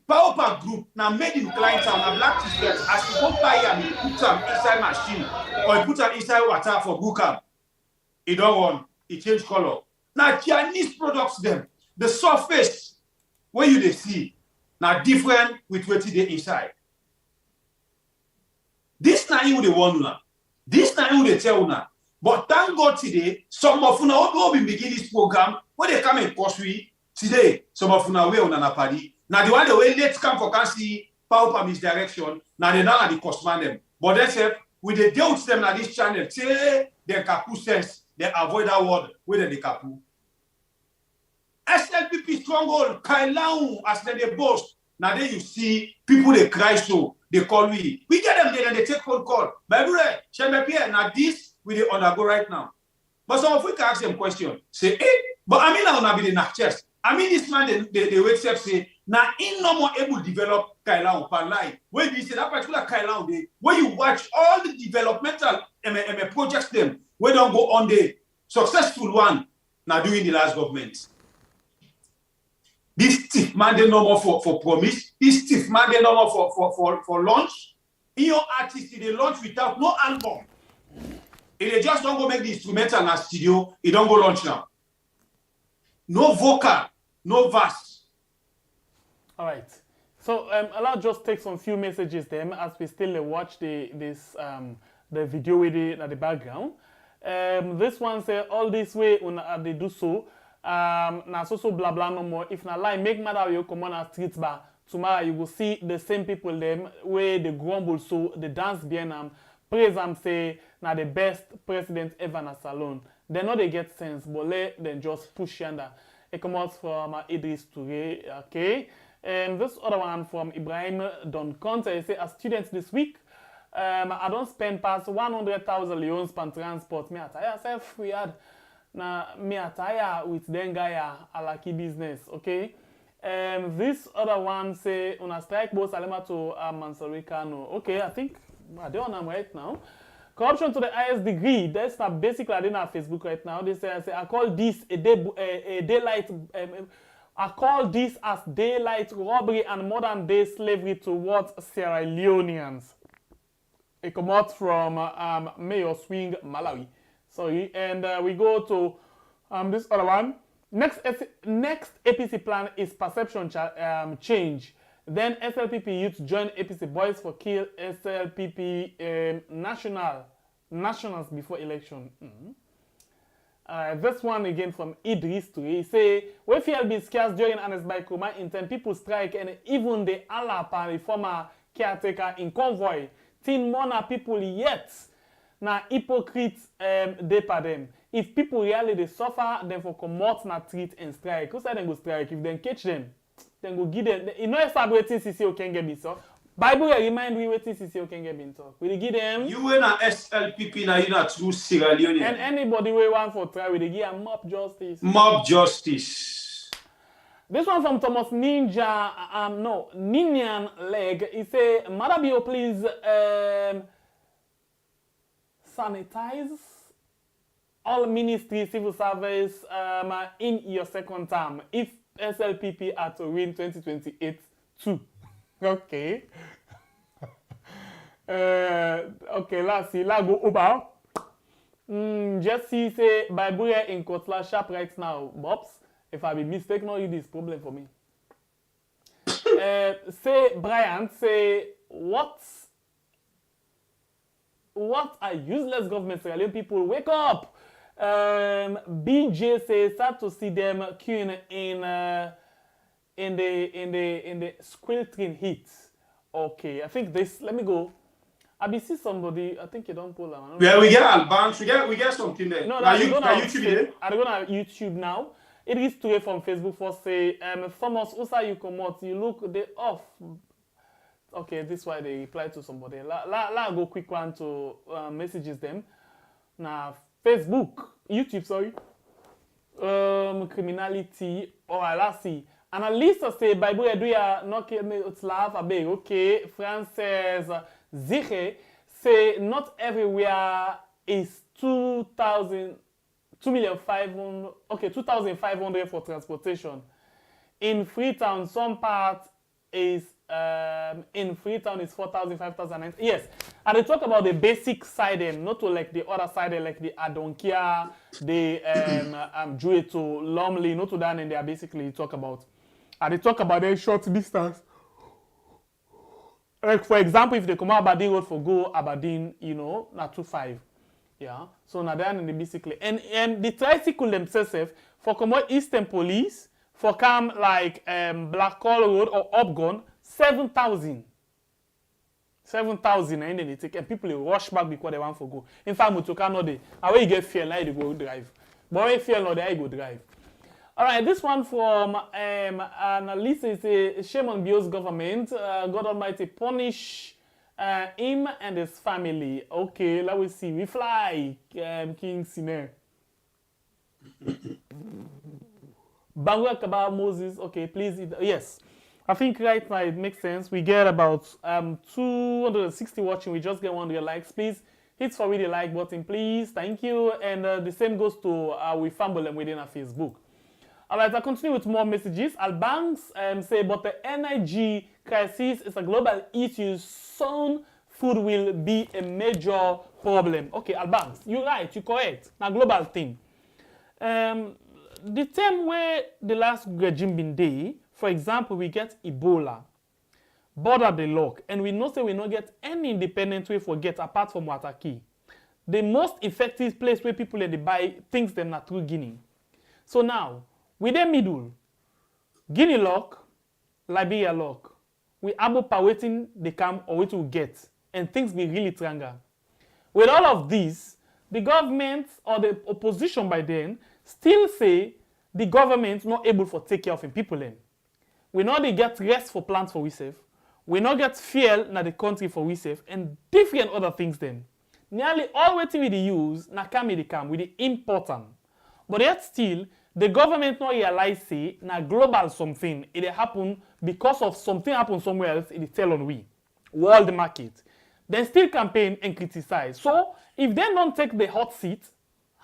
Power group now made in client town, na black t-shirts. As you go buy and you put them inside machine or you put them inside water for book. It don't want. It change color. Now Chinese products them, the surface where you they see now different with what they inside. This now you they want now. This now you they tell now. But thank God today, some of you now will begin this program when they come in course we today. Some of you now we on a party. Now the one the way let's come for can see power misdirection. Now they now the customer them. But they say with the deal with them na this channel, say they kapu sense. They avoid that word with the kapu. SLPP stronghold, Kailaun, as they boast. Now then you see people they cry so, they call we. We get them there and they take phone call. But now this we they undergo right now. But some of we can ask them question. Say, but I mean now be the knock chest. I mean this man they wake up say, now in no more able to develop Kailaun per line. When you say that particular Kailaun day, when you watch all the developmental projects them, we don't go on the successful one now doing the last government. This stiff man they no more for promise. This stiff man they no more for launch. In your artist, they launch without no album. If they just don't go make the instrumental in a studio, it don't go launch now. No vocal, no verse. All right. So I'll just take some few messages them as we still watch the video with the background. This one say all this way they do so. Na so blah blah no more. If na lie, make matter you come on a street bar. Tomorrow you will see the same people them where they grumble so the dance behind them. Praise them say na the best president ever na salon. They know they get sense, but let them just push yonder. It comes out from Idris Touré, okay. And this other one from Ibrahim Don Conte. He say as students this week. I don't spend past 100,000 leons per transport. Me attire self free ad. Na me attire with them guy a lucky business, okay? This other one say on a strike both Salema to Mansuri Kano. Okay, I think I don't know right now. Corruption to the highest degree. That's not basically I didn't have Facebook right now. They say I call this a daylight. I call this as daylight robbery and modern day slavery towards Sierra Leoneans. It comes out from Mayor Swing, Malawi. Sorry, and we go to this other one. Next APC plan is perception change. Then SLPP youth join APC boys for kill SLPP nationals before election. This one again from Idris Touré. He say, we feel be scarce during honest by Kuma intent people strike and even the Alapa, the former caretaker in convoy. Tin mona people yet. Na hypocrites they pa them. If people really they suffer, then for come out na treat and strike. Who said they go strike? If they catch them, then go give them. You know waiting CCO can get me so. Bible remind we waiting CCO can get me so. We give them. You were na SLPP na you na true Sierra Leone. And anybody we want for try we give them mob justice. Mob justice. This one from Thomas Ninja. Ninian leg. He say, Madabio please sanitize all ministry civil service in your second term if SLPP are to win 2028 too. Okay. Okay, let's see. Let's go over. Jesse say Bible in Kotla sharp right now. Bobs, if I be mistaken, no, it is problem for me. Say Brian, say what are useless government Sierra Leone people? Wake up! BJ says start to see them queuing in the sweltering heat. Okay, I think this. Let me go. I be see somebody. I think you don't pull them. Yeah, we get Albans. We get something there. No, now YouTube there. I'm gonna YouTube now. It is today from Facebook for say Thomas Usa you come out. You look they off. Okay, this is why they reply to somebody. La go quick one to messages them. Now, Facebook, YouTube, sorry. Criminality, or let's see. Analysts say, Bible Eduya, not me, okay. Frances Ziche say, not everywhere is 2,500 for transportation. In Freetown, some parts is in Freetown is 4,000, 5,000. Yes, and they talk about the basic side end, not to like the other side end, like the Adonkia, the Jueto, Lumley, not to that, and they are basically talk about. And they talk about their short distance. Like for example, if they come out Aberdeen Road for go Aberdeen, you know, not 2.5. Yeah. So now they're in the basically. And the tricycle themselves for come out Eastern Police, for come like Blackall Road or Upgun, 7,000. 7,000 and then they take and people rush back because they want to go. In fact, Mutoka no day. Away you get fear now you go drive. But when you fear no there you go drive. Alright, this one from Annalisa is a shame on Bio's government. God Almighty punish him and his family. Okay, let me see. We fly, King Sinner. Bangwa Kaba Moses. Okay, please. Yes. I think right now it makes sense. We get about 260 watching. We just get 100 likes. Please hit for the like button, please. Thank you. And the same goes to we fumble them within our Facebook. Alright, I continue with more messages. Albanks say, but the energy crisis is a global issue. Soon food will be a major problem. Okay, Albanks, you're right, you're correct. Now, global thing. The time where the last regime been there, for example, we get Ebola, border the lock, and we know say we not get any independent way for get apart from Wataki. The most effective place where people they buy things them not through Guinea. So now, with the middle, Guinea lock, Liberia lock, we able per waiting they come or wait to get, and things be really triangle. With all of this, the government or the opposition by then still say the government not able to take care of people then. We know they get rest for plants for we save. We not get fuel in the country for we save, and different other things then. Nearly all waiting with the use, na come with the important. But yet still, the government not realize say na global something. It happen because of something happen somewhere else. It tell on we world market. Then still campaign and criticize. So if they don't take the hot seat,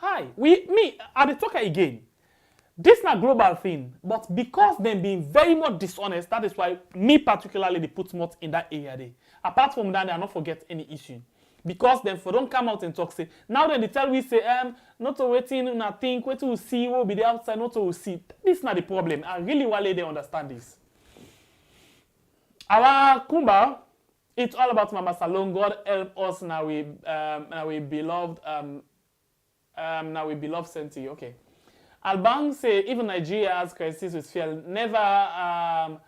I the talker again. This not global thing, but because them being very much dishonest, that is why me particularly they put more in that area there. Apart from that, they are not forget any issue. Because then for don't come out and talk say now then they tell we say not to waiting not think wait to see what will be the outside not to see. This is not the problem. I really want they understand this. Our Kumba, it's all about Mama Salon. God help us now we beloved Senti. Okay. Albang say even Nigeria has crisis with fuel. Never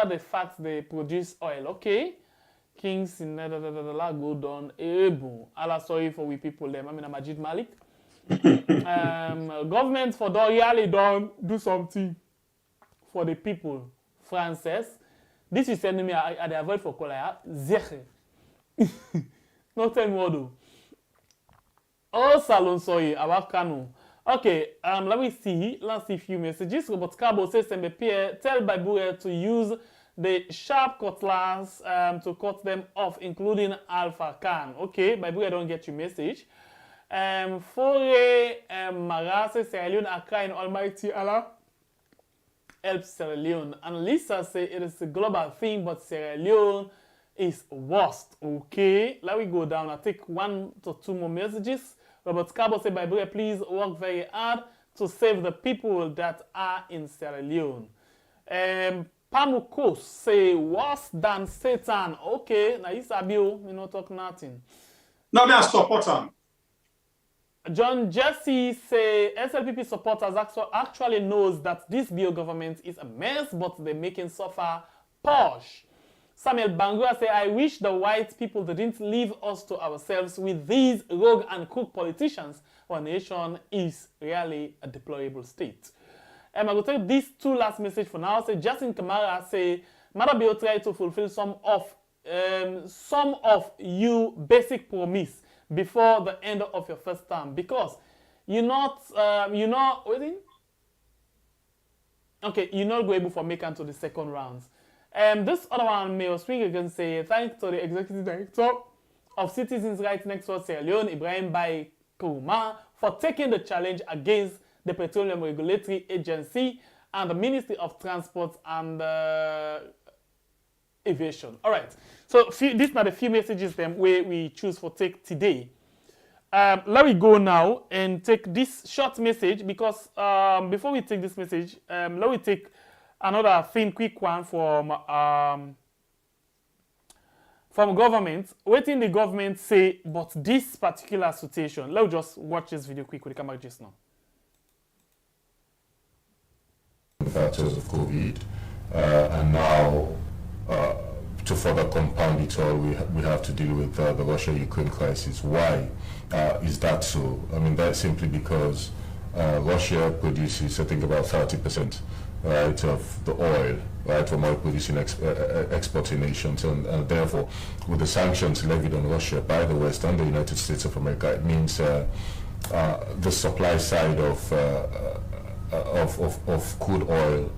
the fact they produce oil. Okay. Kings in go down. Boom. Allah sorry for we people them. I mean Majid Malik. Government for really don't do something for the people. Frances. This is sending me I avoid for Kolaya. Zeche. No tell me what do. Oh salon sorry about Kanu. Okay, let me see. Let's see a few messages. Robert Cabo says tell Bible to use the sharp cutlass to cut them off, including Alpha Khan. Okay, Bible, I don't get your message. Fore Mara says Sierra Leone are crying Almighty Allah help Sierra Leone. And Lisa says it is a global thing, but Sierra Leone is worst. Okay, let me go down. I'll take 1 to 2 more messages. Robert Cabo says, Bible, please work very hard to save the people that are in Sierra Leone. Pamukos say worse than Satan. Okay, now he's a bill, me not talk nothing. No, me a support him. John Jesse say SLPP supporters actually knows that this bio government is a mess, but they're making suffer posh. Samuel Bangura say, I wish the white people didn't leave us to ourselves with these rogue and crook politicians. Our nation is really a deplorable state. I will take these 2 last messages for now. Say Justin Kamara say, Madabio try to fulfill some of some of you basic promise before the end of your first term, because you're not waiting. Okay, you're not going to make it to the second rounds. This other one may speak again say thanks to the executive director of Citizens' Rights Network Sierra Leone, Ibrahim Bai Kouma, for taking the challenge against the Petroleum Regulatory Agency and the Ministry of Transport and Aviation. All right. So these are the few messages them we choose for take today. Let me go now and take this short message, because before we take this message, let me take another quick one from government. What did the government say about this particular situation? Let's just watch this video quick with the camera just now. Factors of COVID, and now to further compound it all, we have to deal with the Russia-Ukraine crisis. Why is that so? I mean, that's simply because Russia produces, I think, about 30%, right, of the oil, right, from oil-producing exporting nations, and therefore, with the sanctions levied on Russia by the West and the United States of America, it means the supply side of crude oil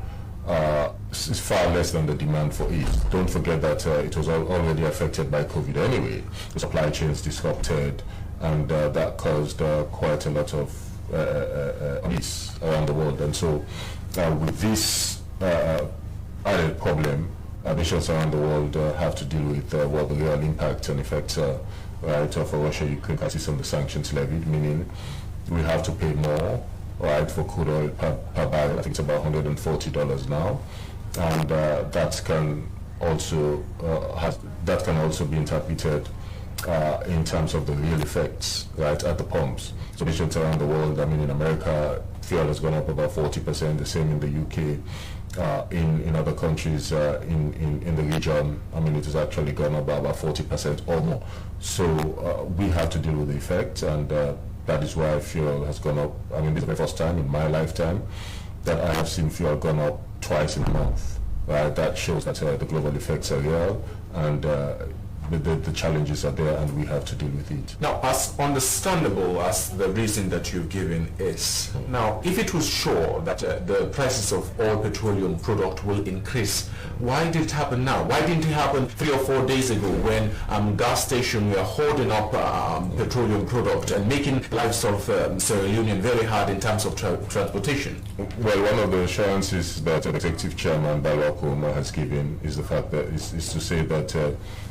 is far less than the demand for it. Don't forget that it was already affected by COVID anyway. The supply chains disrupted, and that caused quite a lot of peace around the world. And so with this added problem, nations around the world have to deal with what the real impact and effects right, of a Russia-Ukraine crisis and the sanctions levied, meaning we have to pay more, right, for crude oil per barrel. I think it's about $140 now, and that can also be interpreted in terms of the real effects, right, at the pumps. So nations around the world, I mean, in America, fuel has gone up about 40%. The same in the UK. In other countries in the region, I mean, it has actually gone up by about 40% or more. So we have to deal with the effect, and that is why fuel has gone up. I mean, this is the very first time in my lifetime that I have seen fuel gone up twice in a month. That shows that the global effects are real, and the challenges are there, and we have to deal with it. Now, as understandable as the reason that you've given is, now, if it was sure that the prices of all petroleum product will increase, why did it happen now? Why didn't it happen 3 or 4 days ago when gas stations were holding up petroleum product and making lives of Sierra Leonean very hard in terms of transportation? Well, one of the assurances that Executive Chairman Lara Taylor-Pearce has given is the fact that is to say that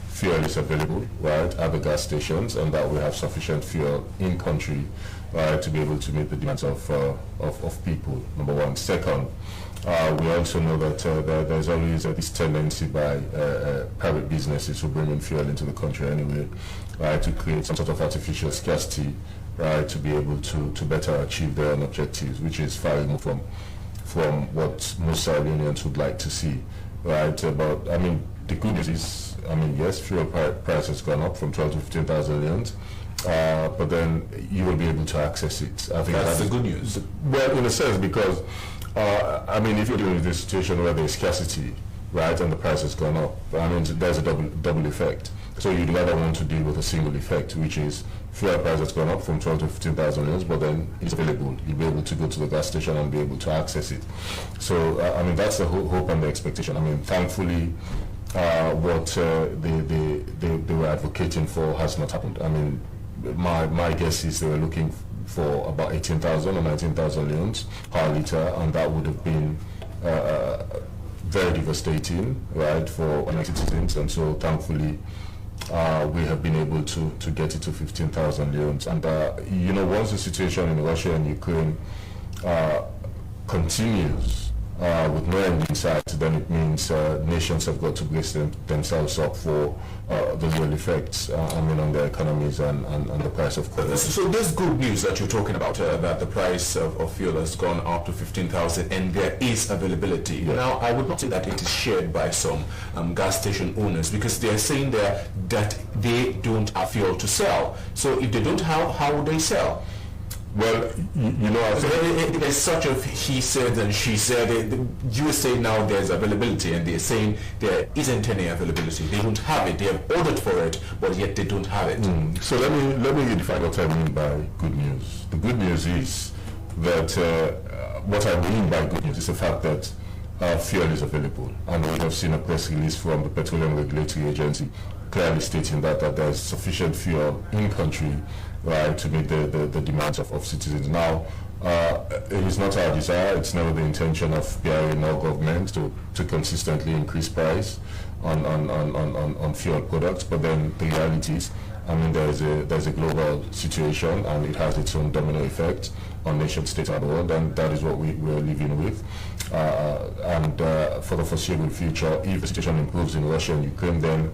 fuel is available, right, at the gas stations, and that we have sufficient fuel in country, right, to be able to meet the demands of people, number one. Second, we also know that there's always this tendency by private businesses to bring in fuel into the country anyway, right, to create some sort of artificial scarcity, right, to be able to better achieve their own objectives, which is far removed from what most Sierra Leoneans would like to see, right. But I mean, the good news is, I mean, yes, fuel price has gone up from 12 to 15,000 rands, but then you will be able to access it. I think that's the good news. Well, in a sense, because I mean, if you're dealing with a situation where there's scarcity, right, and the price has gone up, I mean, there's a double effect. So you'd rather want to deal with a single effect, which is fuel price has gone up from 12 to 15,000 rands, but then it's available. You'll be able to go to the gas station and be able to access it. So I mean, that's the hope and the expectation. I mean, thankfully, what they were advocating for has not happened. I mean, my guess is they were looking for about 18,000 or 19,000 leones per litre, and that would have been very devastating, right, for citizens. And so thankfully we have been able to get it to 15,000 leones. And you know, once the situation in Russia and Ukraine continues with no end in sight, then it means nations have got to brace themselves up for the real effects I mean, on their economies and the price of coal. So there's good news that you're talking about, that the price of fuel has gone up to 15,000 and there is availability. Yeah. Now, I would not say that it is shared by some gas station owners, because they are saying there that they don't have fuel to sell. So if they don't have, how would they sell? Well, you know, I think there's such a he said and she said. You say now there's availability, and they're saying there isn't any availability. They don't have it. They have ordered for it, but yet they don't have it. So let me define what I mean by good news. The good news is that what I mean by good news is the fact that fuel is available, and we have seen a press release from the Petroleum Regulatory Agency clearly stating that there's sufficient fuel in country, right, to meet the demands of citizens. Now, it is not our desire, it's never the intention of PRA nor government to consistently increase price on fuel products, but then the reality is, I mean, there's a global situation, and it has its own domino effect on nation states and the world, and that is what we're living with. And for the foreseeable future, if the situation improves in Russia and Ukraine, then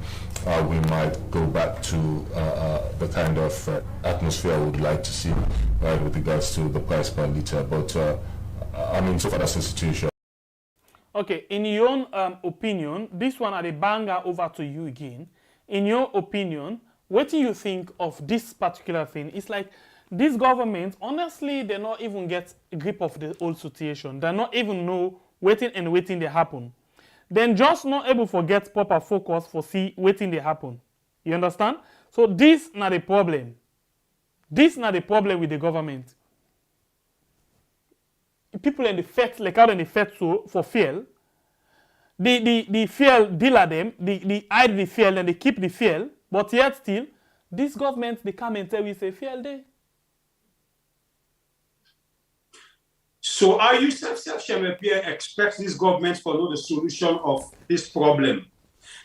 we might go back to the kind of atmosphere we would like to see, right, with regards to the price per litre. But I mean, so far that's the situation. Okay, in your own opinion, this one at the banger over to you again. In your opinion, what do you think of this particular thing? It's like this government, honestly, they not even get a grip of the whole situation. They not even know waiting they happen. Then just not able to get proper focus for see waiting they happen. You understand? So this not the problem. This not the problem with the government. People in the fed, like out in the fed so for fuel, the fuel dealer them, they hide the fuel and they keep the fuel, but yet still, this government they come and tell we say fuel day. So are you Shemepia expect this government to know the solution of this problem?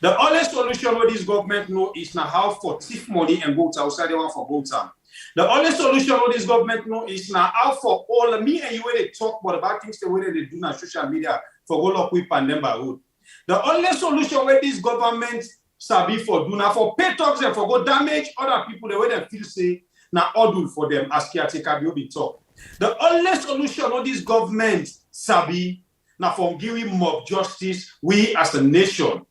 The only solution what this government know is now how for thief money and go to outside the one for go time. The only solution what this government know is now how for all me and you when they talk about things the way they do on social media for go lock with pandemic road. The only solution where this government sabi for do now for pay tax and for go damage other people the way they feel say now all for them as caretaker be talk. The only solution of this government sabi now for giving mob justice we as a nation.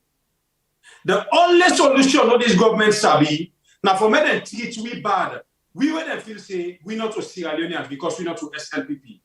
The only solution of this government sabi now for me them treat we bad. We when they feel say we not to Sierra Leoneans because we not to SLPP.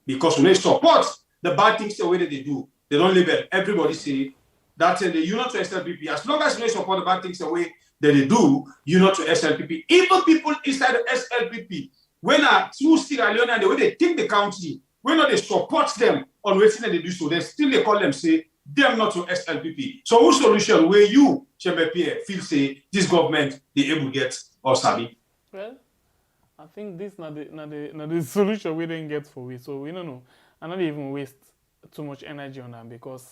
Because when they support the bad things the way that they do, they don't label. Everybody say that you not to SLPP. As long as you support the bad things the way that they do, you not to SLPP. Even people inside the SLPP, when through Sierra Leone and the way they think the country, when they support them on waiting that they do so, they still they call them say them not to SLPP. So whose solution where you, Chemepie, feel say this government they able to get or sabi? Well, I think this not the solution we didn't get for it. So we don't know. And not even waste too much energy on them because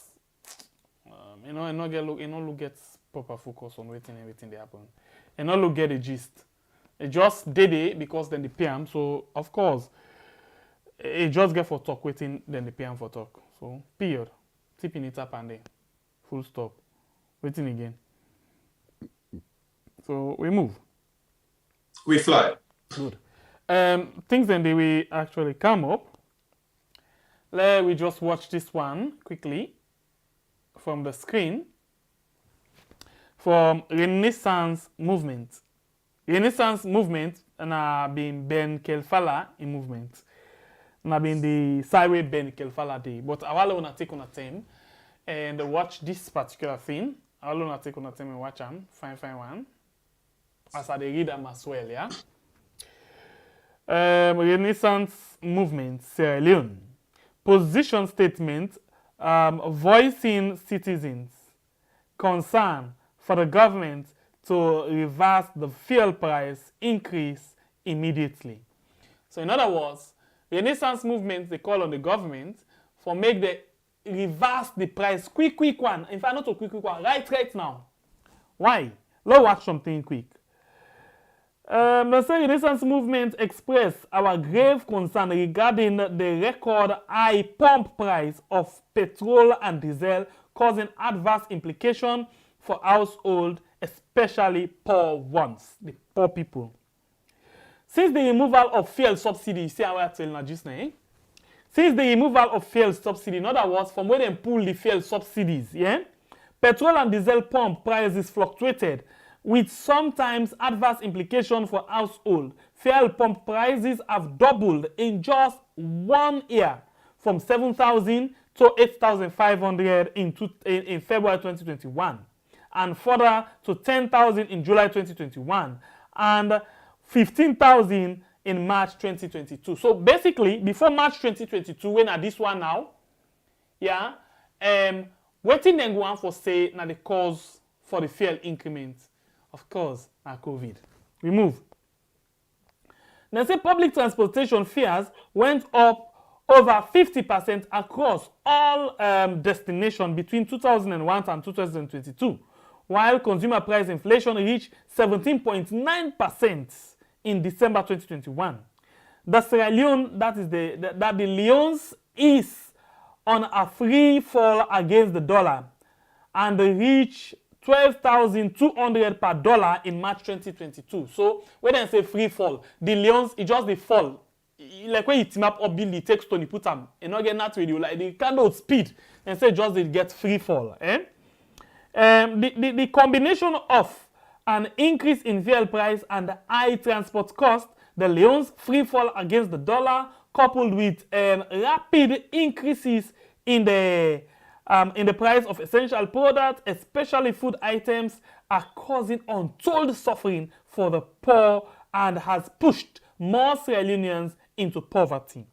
and not get proper focus on waiting everything they happen. And not look get the gist. It just did it because then the PM. So of course, it just get for talk waiting then the PM for talk. So period. Tipping it up and then full stop. Waiting again. So we move. We fly. Good. Things then they will actually come up. Let we just watch this one quickly from the screen. From Renaissance Movement. Renaissance Movement and been Ben Kelfala in movement. And been the Sideway Ben Kelfala day. But I will not take on a time and watch this particular thing. I will not take on a time and watch them. Fine one. As I read them as well, yeah. Renaissance Movement, Sierra Leone. Position statement voicing citizens' concern for the government to reverse the fuel price increase immediately. So in other words, Renaissance Movement, they call on the government for make the reverse the price quick one. In fact, not a quick one, right now. Why? Let's watch something quick. The Renaissance Movement expressed our grave concern regarding the record high pump price of petrol and diesel causing adverse implications for households, especially poor ones, the poor people. Since the removal of fuel subsidy, see how I tell you just now, since the removal of fuel subsidy, in other words, from where they pull the fuel subsidies, yeah, petrol and diesel pump prices fluctuated with sometimes adverse implications for household. Fuel pump prices have doubled in just 1 year, from 7,000 to 8,500 in February 2021, and further to 10,000 in July 2021, and 15,000 in March 2022. So basically, before March 2022, when at this one now, yeah, waiting then go on for say now the cause for the fuel increment, of course, now COVID. We move. They say public transportation fares went up over 50% across all destinations between 2001 and 2022, while consumer price inflation reached 17.9% in December 2021. The Sierra Leone, the Leone's is on a free fall against the dollar, and they reach 12,200 per dollar in March 2022. So when they say free fall, the Leone's it just the fall. Like when you team up or build the text on you put them, and not get that radio like the kind of speed and say just they get free fall. The combination of an increase in fuel price and high transport cost, the Leone's free fall against the dollar, coupled with rapid increases in the price of essential products, especially food items, are causing untold suffering for the poor and has pushed more Sierra Leoneans into poverty.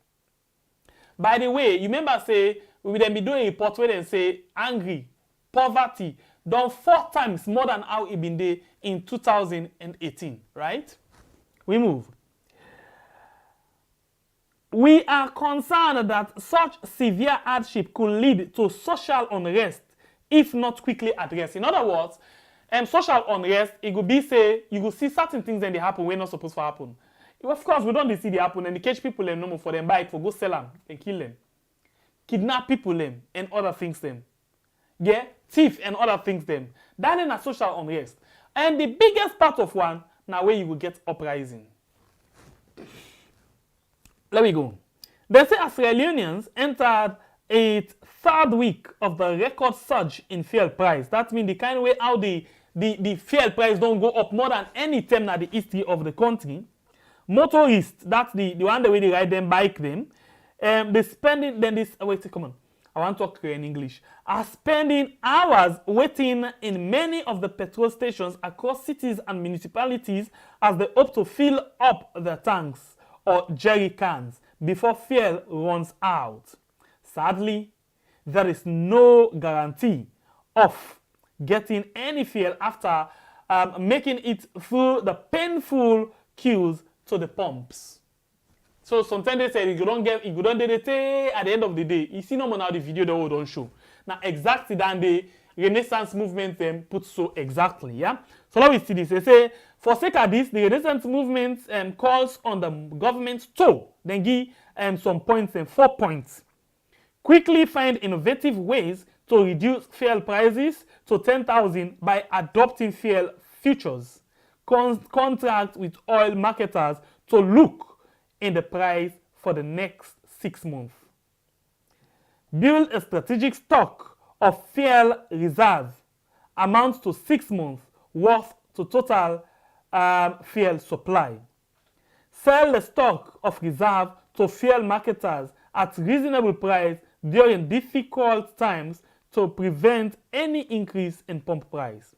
By the way, you remember say we will then be doing a report where they say angry, poverty, done 4 times more than how it been there in 2018, right? We move. We are concerned that such severe hardship could lead to social unrest if not quickly addressed. In other words, social unrest, it could be say, you will see certain things that they happen when not supposed to happen. Of course, we don't see they happen and they catch people and no more for them, buy it for go sell them and kill them. Kidnap people them and other things them. Yeah, thief and other things them. That is a social unrest. And the biggest part of one, now where you will get uprising. Let me go. They say Australians entered a 3rd week of the record surge in fuel price. That means the kind of way how the fuel price don't go up more than any time in the history of the country. Motorists, that's the one the way they ride them, bike them. They spending then this wait, come on. I want to talk in English. Are spending hours waiting in many of the petrol stations across cities and municipalities as they hope to fill up their tanks or jerry cans before fuel runs out. Sadly, there is no guarantee of getting any fuel after making it through the painful queues to the pumps. So sometimes they say if you don't get at the end of the day, you see no more now the video that we don't show. Now exactly that the Renaissance movement puts so exactly, yeah. So now we see this. They say for sake of this, the Renaissance movement calls on the government to then give some points and 4 points. Quickly find innovative ways to reduce fuel prices to 10,000 by adopting fuel futures. Contract with oil marketers to look in the price for the next 6 months. Build a strategic stock of fuel reserve amounts to 6 months worth to total fuel supply. Sell the stock of reserve to fuel marketers at reasonable price during difficult times to prevent any increase in pump price.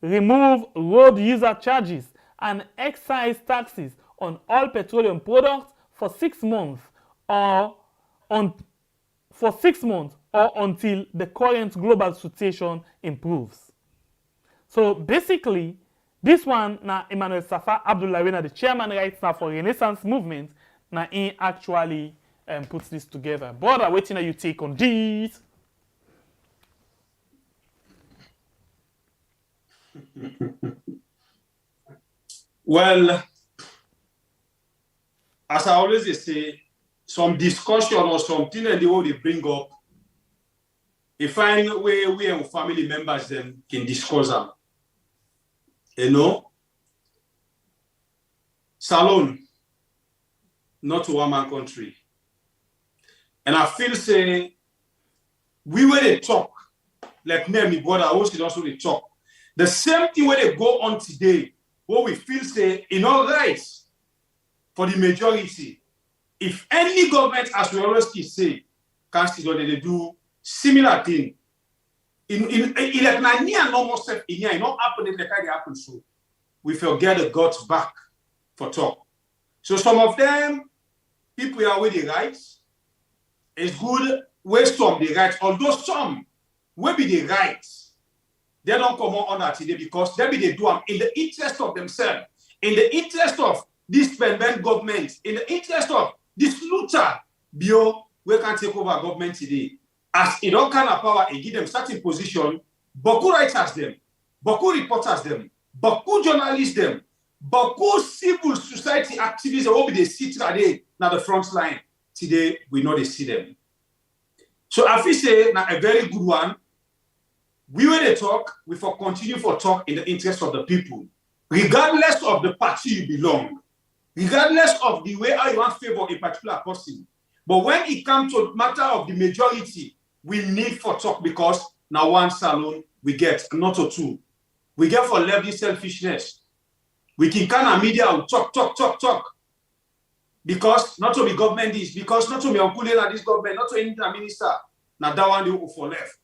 Remove road user charges and excise taxes on all petroleum products for 6 months or until the current global situation improves. So basically, this one now Emmanuel Safa Abdullahi, the chairman right now for Renaissance movement, now he actually puts this together. Brother, waiting you take on this. Well, as I always say, some discussion or something that they want to bring up, you find where we and family members then can discuss them. You know, Salon, not one man country. And I feel say we were the talk, like me and my brother, also they talk. The same thing where they go on today, what we feel say, in all rights for the majority. If any government, as we always keep say, can still they do similar thing. In like near normal step in here, not happening the kind of happen so. We forget the guts back for talk. So some of them, people are with the rights. It's good ways some the rights, although some will be the rights. They don't come on that today because they do them in the interest of themselves, in the interest of this permanent government, in the interest of this looter bio, we can take over government today. As it all kind of power, it give them certain position, Boku writers them, Boku reporters them, Boku journalists them, Boku civil society activists will be the sit today now the front line. Today we know they see them. So I feel say now a very good one. We when they talk, we for continue for talk in the interest of the people, regardless of the party you belong, regardless of the way how you want to favor a particular person. But when it comes to matter of the majority, we need for talk because now one salon we get, not or two. We get for levy selfishness. We can kind of media talk. Because not to be government this, because not to be uncle this government, not to any minister, now that one they for left.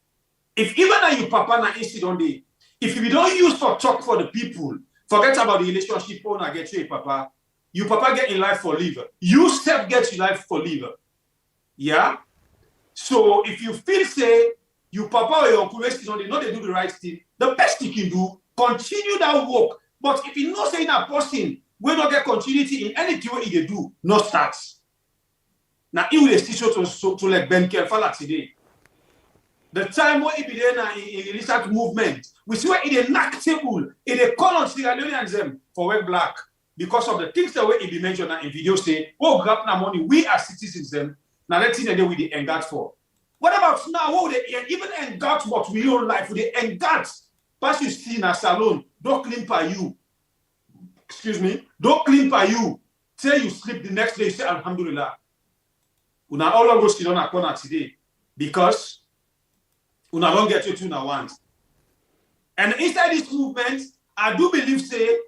If even now you papa na incident day, if you don't use for talk for the people, forget about the relationship owner get you a papa. You papa get in life for liver. You self get your life for liver. Yeah? So if you feel say you papa or your uncle they know they do the right thing, the best you can do, continue that work. But if you know saying that person will not get continuity in anything what they do, no starts. Now it will still to like Ben Kelfala today. The time where it be there in research movement, we see where it is knock table, it is call on Sierra Leoneans them for work black because of the things that way it be mentioned in video say, oh, grab now money, we as citizens them, now let's see that we the engage for. What about now? What they even engage what we own life? They engage. Pass you see in a salon, don't clean by you. Excuse me, don't clean by you. Say you sleep the next day, you say Alhamdulillah. Una all of us sit on a corner today because una don't get you to now once. And inside this movement, I do believe say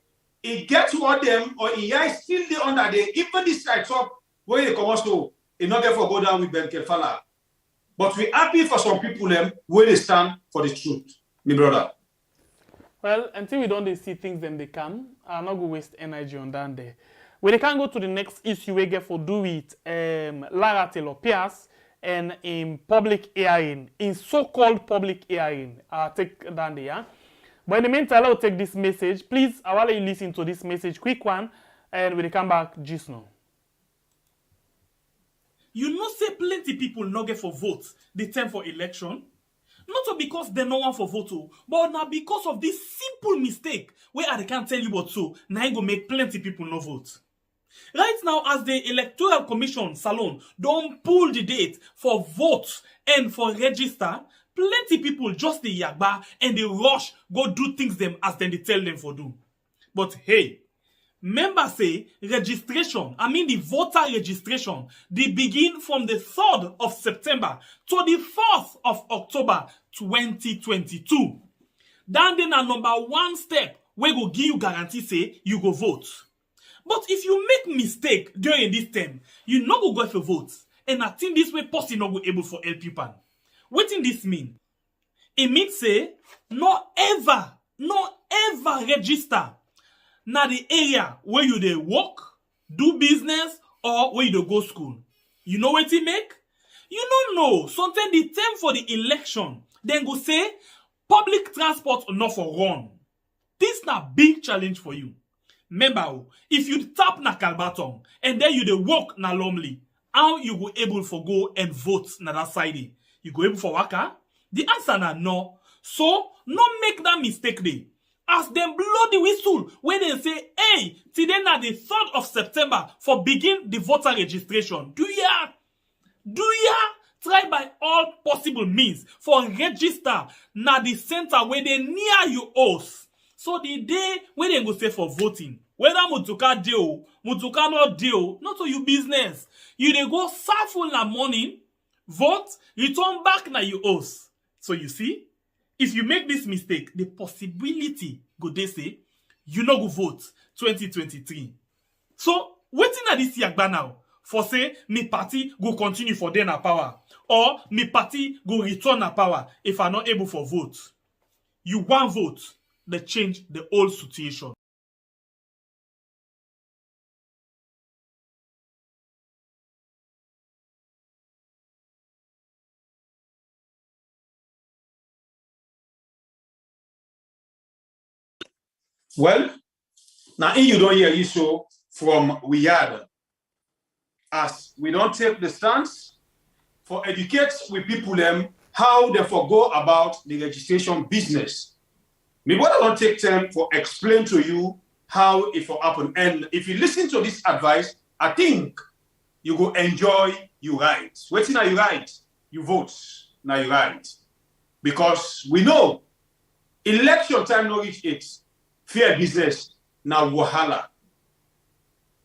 it gets what them or it still there under there. Even this side top where they come also, it not get for go down with Ben Kefala. But we happy for some people them where they stand for the truth, my brother. Well, until we don't see things them they can, I'm not going to waste energy on that there. When they can go to the next issue we get for do with Lara Taylor-Pearce and in public hearing, in so-called public hearing. I'll take down there. Yeah? But in the meantime, I'll take this message. Please, I will let you listen to this message, quick one, and when they come back, just now. You know say plenty people not get for votes the time for election. Not because they no want for vote, but now because of this simple mistake where I can't tell you what so, now go make plenty people no vote. Right now, as the Electoral Commission Salon don't pull the date for vote and for register, plenty people just the yagba and they rush go do things them as then they tell them for do. But hey, members say registration, I mean the voter registration, they begin from the 3rd of September to the 4th of October 2022. Then a number one step we go give you guarantee say you go vote. But if you make mistake during this time, you not go for vote. And I think this way person not go able for help you pan. What in this mean? It means say no ever register na the area where you dey work, do business, or where you dey go school. You know what it make? You don't know. Sometimes the time for the election, then go say public transport not for run. This na big challenge for you. Remember, if you tap na Kalbaton and then you dey work na Lomley, how you go able for go and vote na that side? You go able for waka? The answer na no. So, no make that mistake there. As them blow the whistle when they say, hey, today na the 3rd of September for begin the voter registration. Do ya try by all possible means for register na the center where they near you house. So the day when they go say for voting, whether Mutuka deal, Mutuka not deal, not to your business. You dey go serve na morning, vote, return back na your house. So you see, if you make this mistake, the possibility go dey say you no go vote 2023. So wetin na this yagba now for say me party go continue for dey na power or me party go return na power if I not able for vote? You want vote, they change the whole situation. Well, now in you don't hear issue from we had, as we don't take the stance for educate with people them how they forgo about the registration business. Me what I don't take time for explain to you how it will happen. And if you listen to this advice, I think you go enjoy your right. Waiting now you right, you vote now you right. Because we know election time no reach it. Fair business now wahala.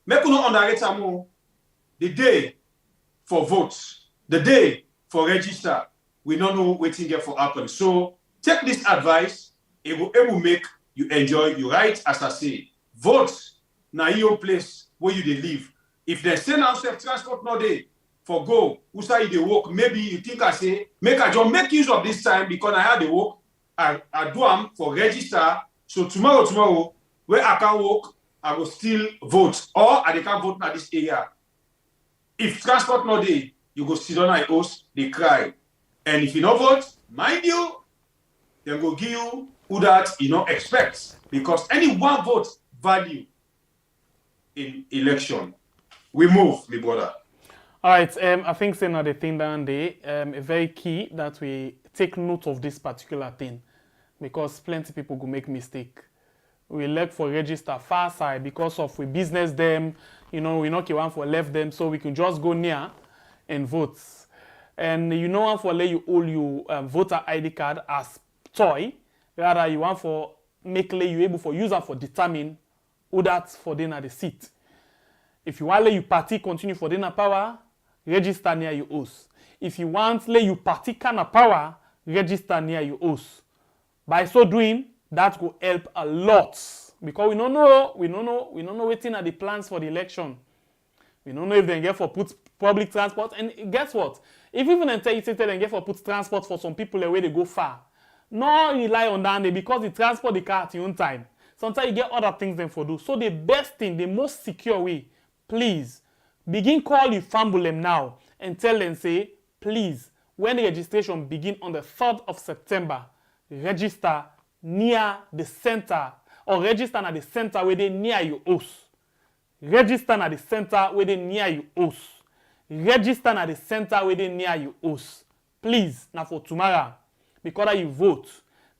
Make you not underrate more the day for votes, the day for register. We don't know waiting here for happen. So take this advice. It will make you enjoy your right. As I say, vote now your place where you dey live. If they send out self-transport no day for go, who say they work, maybe you think I say, make I just make use of this time because I had the work. I do am for register. So tomorrow, where I can work, I will still vote. Or I can't vote in this area. If transport no day, you go sit on my house, they cry. And if you no vote, mind you, they go give you who that you don't expect. Because any one vote value in election. We move, my brother. All right, I think saying the thing down there, very key that we take note of this particular thing. Because plenty people go make mistake. We elect for register far side because of we business them, we not one for left them, so we can just go near and vote. And you know one for let you all you voter ID card as toy, rather you want for make you able for user for determine who that's for dinner the seat. If you want let you party continue for dinner power, register near your house. If you want let you party kind of power, register near your house. By so doing, that will help a lot because we don't know waiting at the plans for the election. We don't know if they get for put public transport. And guess what? If even they get for put transport for some people the way they go far, no rely on that because the transport the car at your own time. Sometimes you get other things than for do. So the best thing, the most secure way, please begin call your family now and tell them say, please, when the registration begin on the 3rd of September. Register near the center or register at the center where they near your house. Register at the center where they near your house. Register at the center where they near your house. Please, now for tomorrow, because you vote,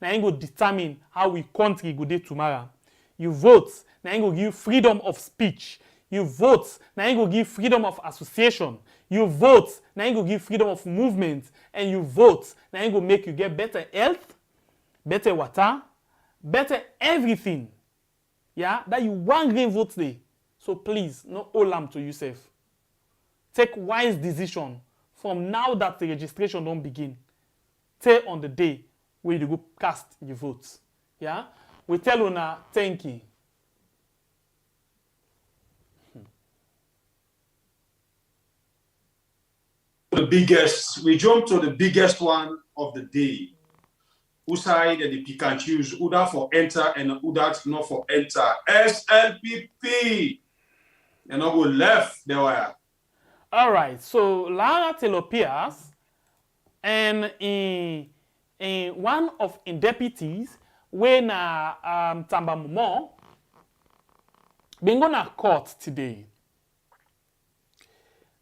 now you go determine how we country go day tomorrow. You vote, now you go give freedom of speech. You vote, now you go give freedom of association. You vote, now you go give freedom of movement. And you vote, now you go make you get better health, better water, better everything. Yeah, that you want green vote day. So please, no hold am to yourself. Take wise decision from now that the registration don't begin. Till on the day where you go cast your votes. Yeah, we tell you now, thank you. We jump to the biggest one of the day. Who side and the pick and choose who that for enter and who that not for enter. SLPP. And I go left there. All right, so Lara Taylor-Pearce and in one of in deputies when Tamba Momo been gonna court today.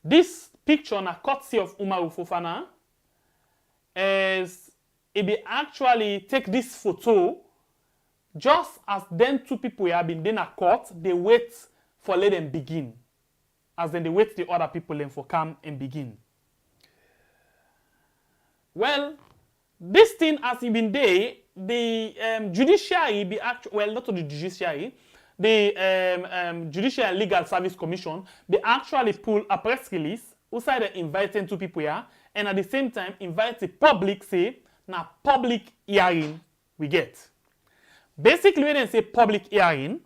This picture na courtesy of Umaru Fofana as it be actually take this photo just as then two people have been in a court, they wait for let them begin. As then they wait the other people then for come and begin. Well, this thing as it been there, the judiciary be actually, well, not to the judiciary, the Judicial and Legal Service Commission, they actually pull a press release, who said they inviting two people here, and at the same time invite the public, say, na public hearing we get. Basically, when they say public hearing,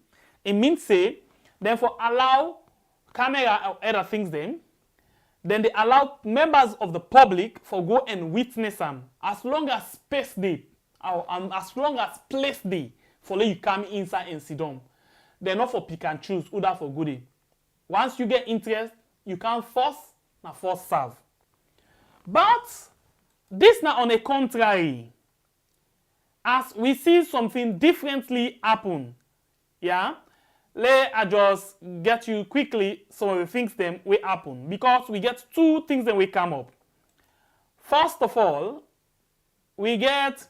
it means say, then for allow camera or other things then they allow members of the public for go and witness them as long as space day or as long as place day for let you come inside and sit down. They're not for pick and choose, who that for goodie. Once you get interest, you can force serve. But this now on the contrary, as we see something differently happen, yeah, let I just get you quickly some of the things that will happen because we get two things that will come up. First of all, we get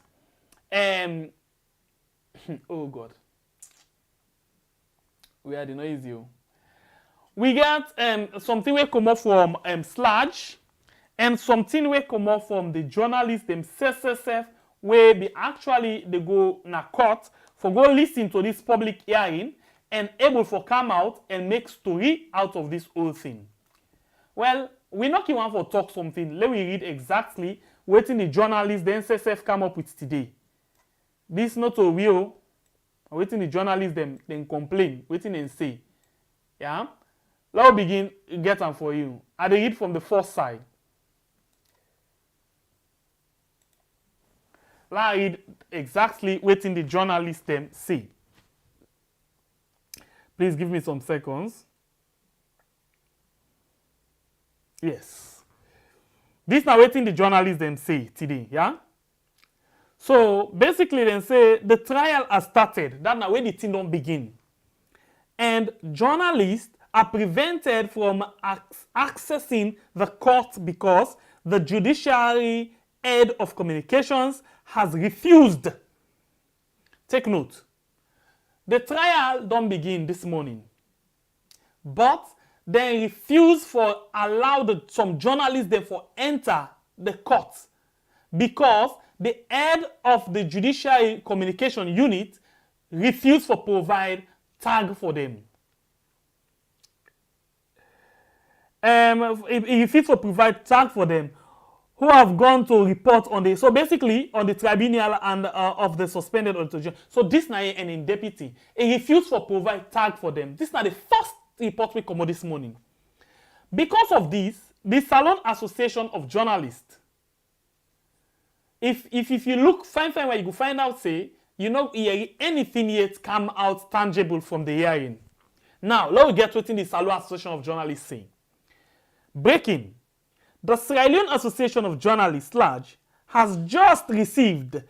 oh God, we are the noisy. We get something will come up from Sludge and something will come up from the journalists themselves where they actually they go na court for go listen to this public hearing and able for come out and make story out of this whole thing. Well, we not want for talk something. Let me read exactly what the journalists then SSF come up with today. This not a real. Waiting the journalists then complain, waiting and say. Yeah? Let me begin get them for you. I read from the first side. Let me read exactly what the journalists them say. Please give me some seconds. Yes. This now what the journalists them say today, yeah? So basically they say the trial has started. That's now where the thing don't begin. And journalists are prevented from accessing the court because the Judiciary head of communications has refused. Take note. The trial don't begin this morning. But they refuse for allow some journalists then for enter the court because the head of the Judiciary Communication Unit refused to provide tag for them. He refused to provide tag for them who have gone to report on the, so basically on the tribunal and of the suspended authority. So this now an deputy. He refused to provide tag for them. This is not the first report we come out this morning. Because of this, the Salon Association of Journalists, if you look fine where you go find out say you know anything yet come out tangible from the hearing. Now let's get what in the Salon Association of Journalists say. Breaking. The Sierra Leone Association of Journalists (SLAJ) has just received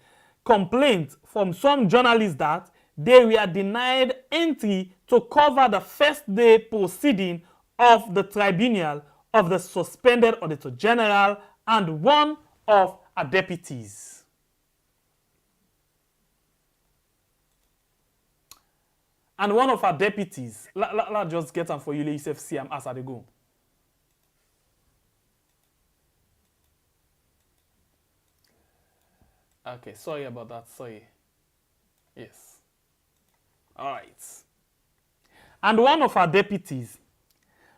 complaints from some journalists that they were denied entry to cover the first day proceeding of the tribunal of the suspended Auditor General and one of our deputies. And one of our deputies, let's just get them for you, yourself see them as they go. Okay, sorry about that, sorry. Yes. All right. And one of our deputies,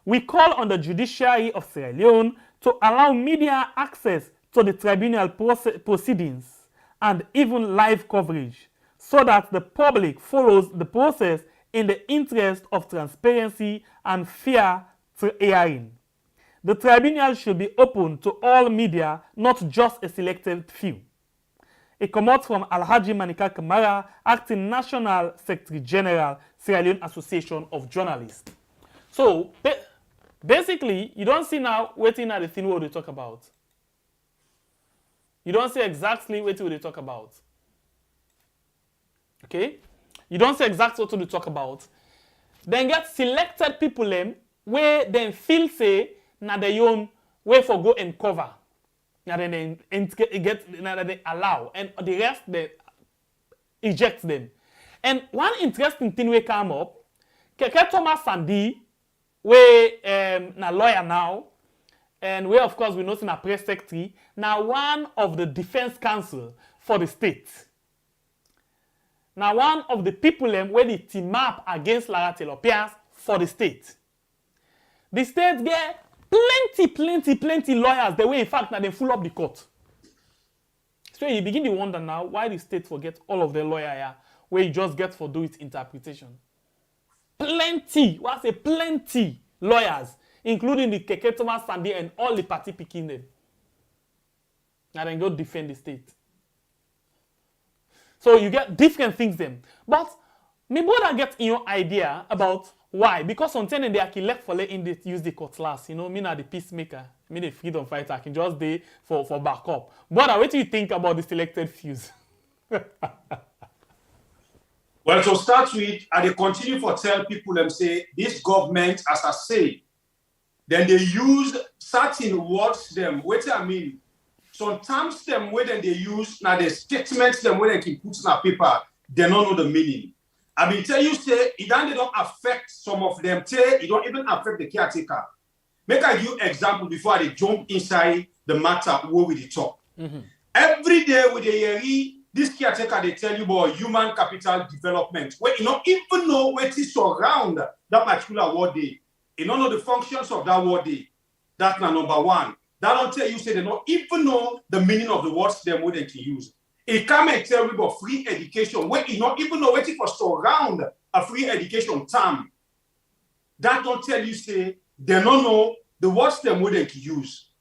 we call on the Judiciary of Sierra Leone to allow media access to the tribunal proceedings and even live coverage so that the public follows the process in the interest of transparency and fair hearing. The tribunal should be open to all media, not just a selected few. It comes out from Alhaji Manika Kamara, Acting National Secretary General, Sierra Leone Association of Journalists. So, basically, you don't see now waiting at the thing what we talk about. You don't see exactly what we talk about. Okay? You don't see exactly what we talk about. Then get selected people where then feel say na their own way for go and cover. Now then they allow and the rest they eject them. And one interesting thing we come up, Keke Thomas Sandy, we na lawyer now, and we of course we know in a press secretary, now one of the defense counsel for the state. Now one of the people where they team up against Lara Taylor-Pearce for the state. The state get plenty lawyers the way in fact that they full up the court. So you begin to wonder now why the state forget all of the lawyer here, where you just get for do its interpretation. Plenty, what I say plenty lawyers, including the Keketoma Sandy and all the party picking them. And then go defend the state. So you get different things then. But maybe what I get in your idea about why, because sometimes they actually left for letting they use the cutlass. You know, me not the peacemaker, me the freedom fighter, I can just do for backup. But what do you think about the selected fews? Well, to start with, and they continue for tell people and say, this government, as I say, then they use certain words them. What I mean, sometimes them when they use, now the statements them when they can put in a paper, they don't know the meaning. I mean, tell you say, it don't affect some of them, it don't even affect the caretaker. Make I give example before they jump inside the matter where we talk. Every day with the hear this caretaker, they tell you about human capital development, where you don't even know where it is surround that particular word day. You don't know the functions of that word day. That's number one. That don't tell you, say they don't even know the meaning of the words them where they can use. It come and tell you about free education, where you don't even know what it was surround a free education term. That don't tell you, say, they don't know the words them where they can use.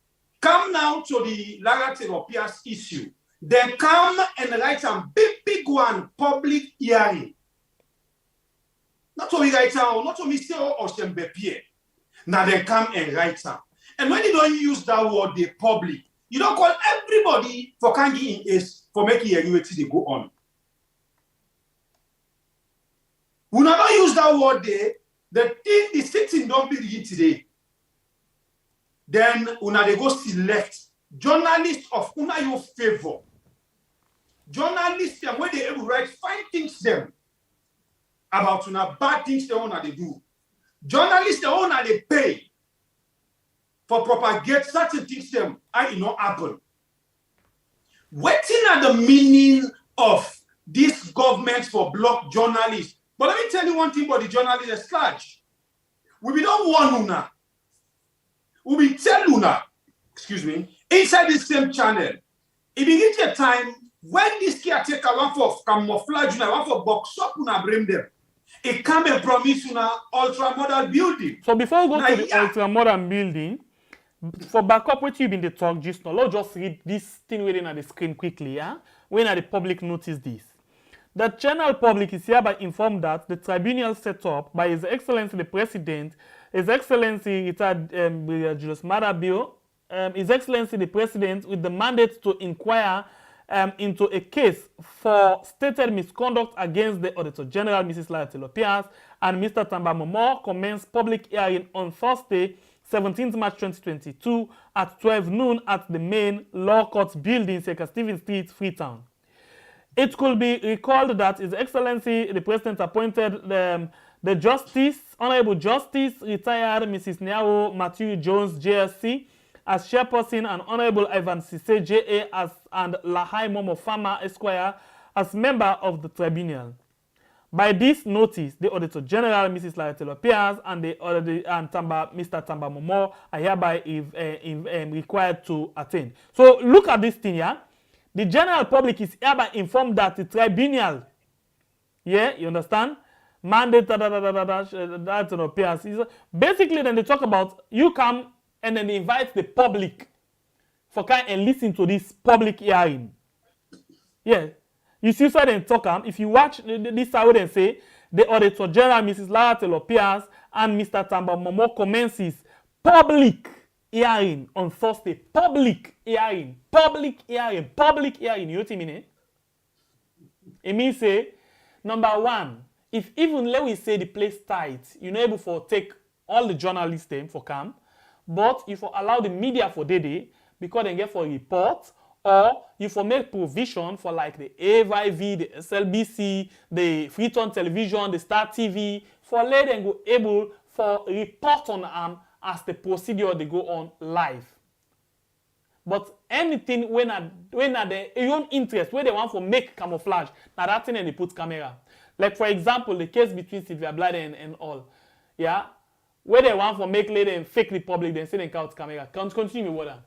Come now to the Lara Taylor-Pearce issue. Then come and write a big one, public hearing. Not to me write down, not to me say or Pierre. Now then come and write down. And when you don't use that word, the public, you don't call everybody for candy in ace for making a they go on. We not use that word there, the sitting don't be here today. Then una they go select journalists of una your favor. Journalists them where they able write fine things them about una bad things they wanna they do. Journalists they wanna they pay for propagate certain things them and it not happen. Waiting at the meaning of this government for block journalists. But let me tell you one thing about the journalists at large. We don't want una. We be tell una, excuse me, inside this same channel. It begins a time when this caretaker want for camouflage, want for box up, una bring them. It come and promise una ultra-modern building. So before we go to the ultra-modern building, for backup, what you been the talk just now, let's just read this thing within on the screen quickly, yeah? When the public notice this. The general public is hereby informed that the tribunal set up by His Excellency the President, His Excellency retired Julius Madabio, His Excellency the President, with the mandate to inquire into a case for stated misconduct against the Auditor General, Mrs. Lara Taylor-Pearce, and Mr. Tamba Momo, commenced public hearing on Thursday, 17th March 2022 at 12 noon at the main Law Courts building, Second Stephen Street, Freetown. It could be recalled that His Excellency the President appointed the Justice, Honorable Justice, retired Mrs. Nyao Matthew Jones, JSC, as chairperson, and Honorable Ivan Sise, JA, and Lahai Momo Fama, Esquire, as member of the tribunal. By this notice, the Auditor General, Mrs. Lara Taylor-Pearce, and Mr. Tamba Momo are hereby required to attend. So look at this thing, yeah? The general public is hereby informed that the tribunal, yeah, you understand? Mandate, Taylor-Pearce. Basically, then they talk about, you come and then they invite the public for kind and listen to this public hearing. Yeah. You see, so they talk, if you watch this side, they say, the Auditor General, Mrs. Lara Taylor-Pearce, and Mr. Tamba Momo commences public hearing on Thursday. Public hearing. Public hearing. Public hearing. You know what I mean? It means, say, number one, if even, let we say, the place tight, you're not able to take all the journalists them for camp, but if you allow the media for day, because they get for report, or you for make provision for like the AVIV, the SLBC, the Freetown Television, the Star TV, for let them go able for report on them as the procedure they go on live. But anything when at their own interest, where they want for make camouflage, now that thing and they put camera. Like for example, the case between Sylvia Blyden and all, yeah, where they want for make later and fake the public, then say they count camera. Continue with that.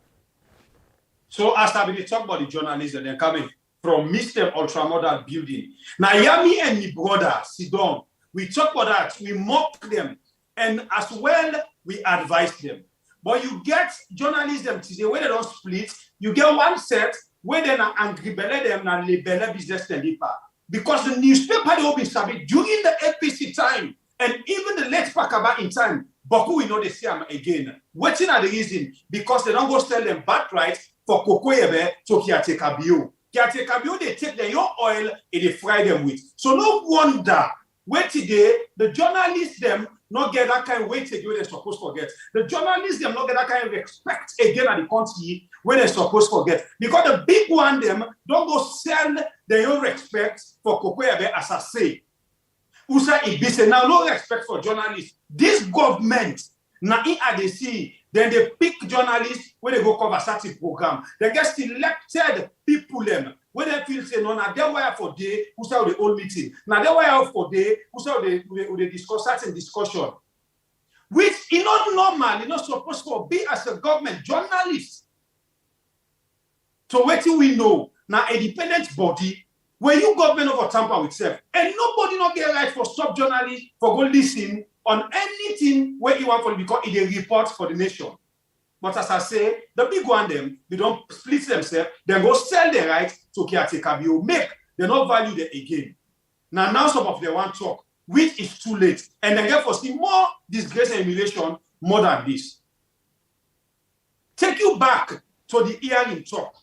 So as I be talk about the journalists and they're coming from Mr. Ultramodern building. Now Yami and my brother sit down. We talk about that, we mock them, and as well we advise them. But you get journalism today where they don't split, you get one set where they are angry belly them and label business deliver. Because the newspaper they will be submitted during the APC time and even the late Pakaba in time, Boku we know they see them again. Waiting at the reason because they don't go sell them bad rights for Kokoyebe to Kiatekabio. Kiatekabio, they take their oil and they fry them with. So no wonder where today the journalists them not get that kind of weightage where they're supposed to get. The journalists them not get that kind of respect again at the country where they're supposed to get. Because the big one them don't go sell their own respect for Kokoyebe as I say. Usa Ibise now no respect for journalists. This government now in ADC then they pick journalists when they go cover certain program. They get selected people them when they feel say no, now they wire for day who say the whole meeting. Now they wire for day who say they discuss certain discussion. Which is not normal, you're not supposed to be as a government journalist. So what do we know? Now a independent body where you government over tamper with self and nobody not get right for stop journalists for go listen on anything where you want for because it a report for the nation. But as I say, the big one them, they don't split themselves, they go sell their rights to Kiatekabio, make, they not value them again. Now some of them want talk, which is too late. And they get for see more disgrace and humiliation more than this. Take you back to the hearing talk.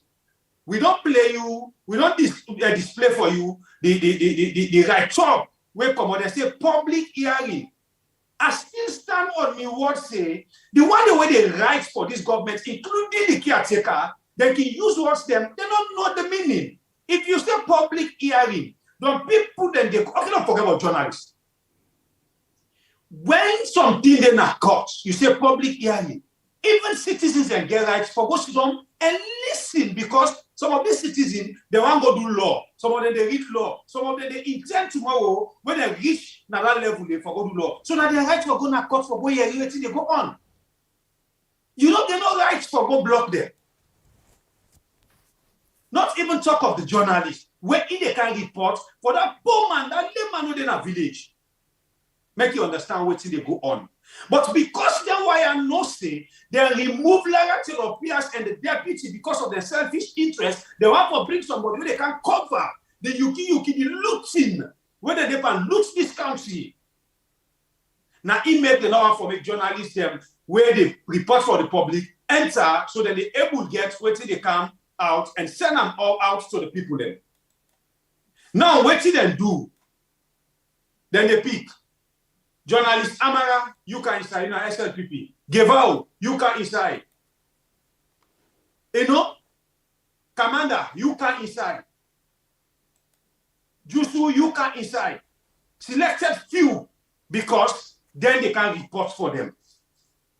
We don't play you, we don't display for you the right talk where come on, they say public hearing. I still stand on me word say the one way they write for this government, including the caretaker, they can use words them, they don't know the meaning. If you say public hearing, don't people then they okay, don't forget about journalists. When something then are caught, you say public hearing. Even citizens and get rights for go sit down and listen because some of these citizens, they want to go do law. Some of them, they read law. Some of them, they intend tomorrow, when they reach that level, they for go do law. So now they right for go to court for go here, they go on. You know, they no rights for go block them. Not even talk of the journalists, where in they can report for that poor man, that layman within a village. Make you understand what they go on. But because then why I no say, they remove Lara Taylor-Pearce and the deputy because of their selfish interest, they want to bring somebody where they can cover the the looting, whether they can loot this country. Now, he made the now for make journalists them where they report for the public, enter so that they able to get where they come out and send them all out to the people then. Now, what did they do? Then they pick. Journalist Amara, you can inside, SLPP. Gevao, you can inside. You know, Commander, you can inside. Jusu, you can inside. Selected few because then they can report for them.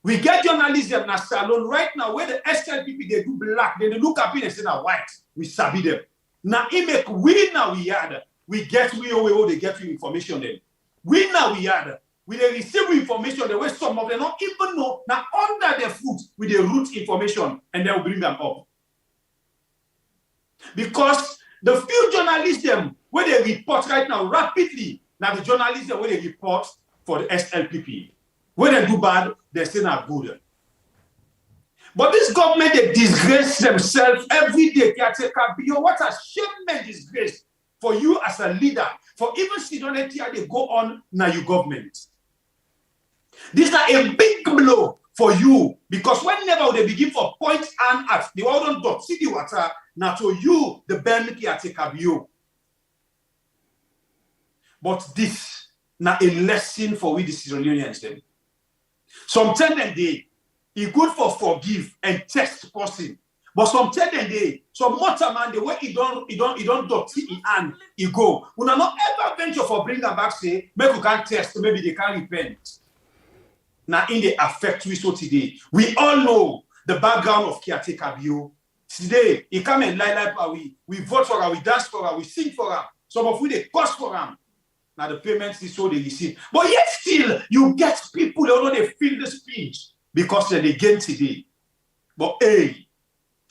We get journalism in a salon right now where the SLPP they do black, then they look up in and say now white. We sabi them. Now it make we now we had we get we they get you information then. We now we had we they receive information the way some of them don't even know. Now under their foot with the root information and they will bring them up. Because the few journalists them where they report right now rapidly, now the journalists where they report for the SLPP. When they do bad, they say not good. But this government, they disgrace themselves every day. What a shame and disgrace for you as a leader. For even Sidoneti, they go on now your government. This is a big blow for you because whenever they begin for point and at the world don't see the water, now to you, the benefit at you. But this now a lesson for we the Sierra them. Sometimes it's good for forgive and test person. But sometimes some motor man, the way he don't dirty in hand, he go. We not ever venture for bring them back, say, maybe we can test, maybe they can repent. Now, in the affect we so today, we all know the background of caretaker bio. Today, he come and lie we vote for her, we dance for her, we sing for her. Some of we they cost for them. Now the payments is so they receive. But yet still, you get people, although they feel the speech because they gain today. But hey,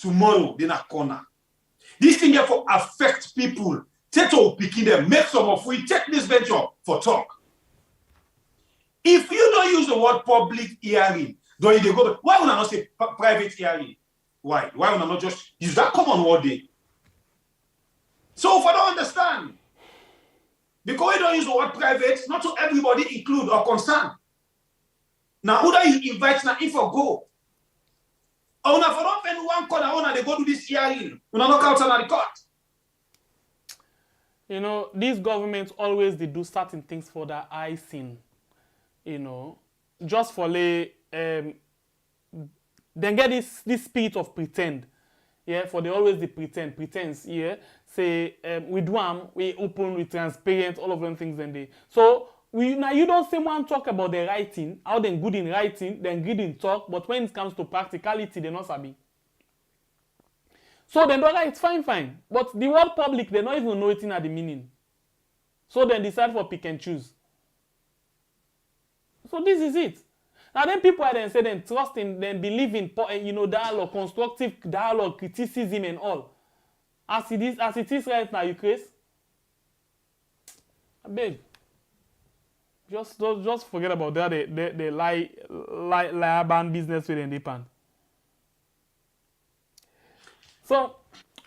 tomorrow they not corner. This thing therefore affect people. Take to picking them, make some of we take this venture for talk. If you don't use the word public hearing, don't you go to, why would I not say private hearing? Why? Why would I not just use that common word there? So if I don't understand, because we don't use the word private, not to everybody include or concern. Now, who do you invite now if I go? Or if I don't spend one corner, they go to this hearing. When I knock out on the court. You know, these governments always they do certain things for their icing. You know, just for then get this spirit of pretend. Yeah, for they always the pretense, yeah. Say we do we open, we transparent, all of them things and they. So now you don't say one talk about the writing, how they good in writing, then good in talk, but when it comes to practicality, they not sabi. So then it's fine. But the word public, they don't even know it in at the meaning. So then decide for pick and choose. So this is it. Now then people are then say then trust in, then believe in dialogue, constructive dialogue, criticism and all. As it is right now, you crazy? Babe. Just forget about that. They lie ban business with the pan. So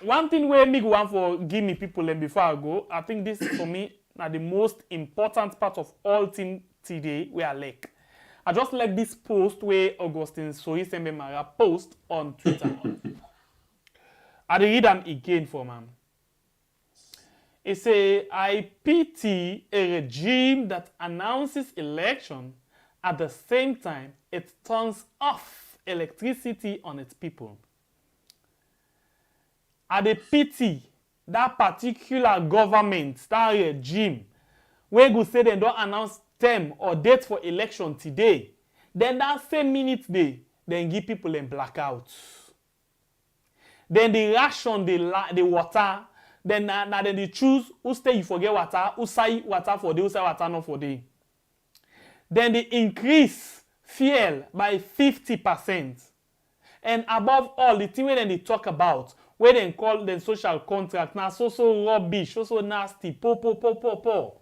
one thing where me want for give me people and before I go, I think this for me now the most important part of all thing today we are like. I just like this post where Augustine Soyi-Sembe-Mara post on Twitter. I read them again for man. It say, I pity a regime that announces election at the same time it turns off electricity on its people. I pity that particular government, that regime, where go say they don't announce term or date for election today, then that same minute they then give people a blackout. Then they ration the water. Then they choose who stay you forget water, who say water for day, who say water not for day. Then they increase fuel by 50%. And above all, the thing when they talk about, where they call the social contract, now so rubbish, so nasty, po.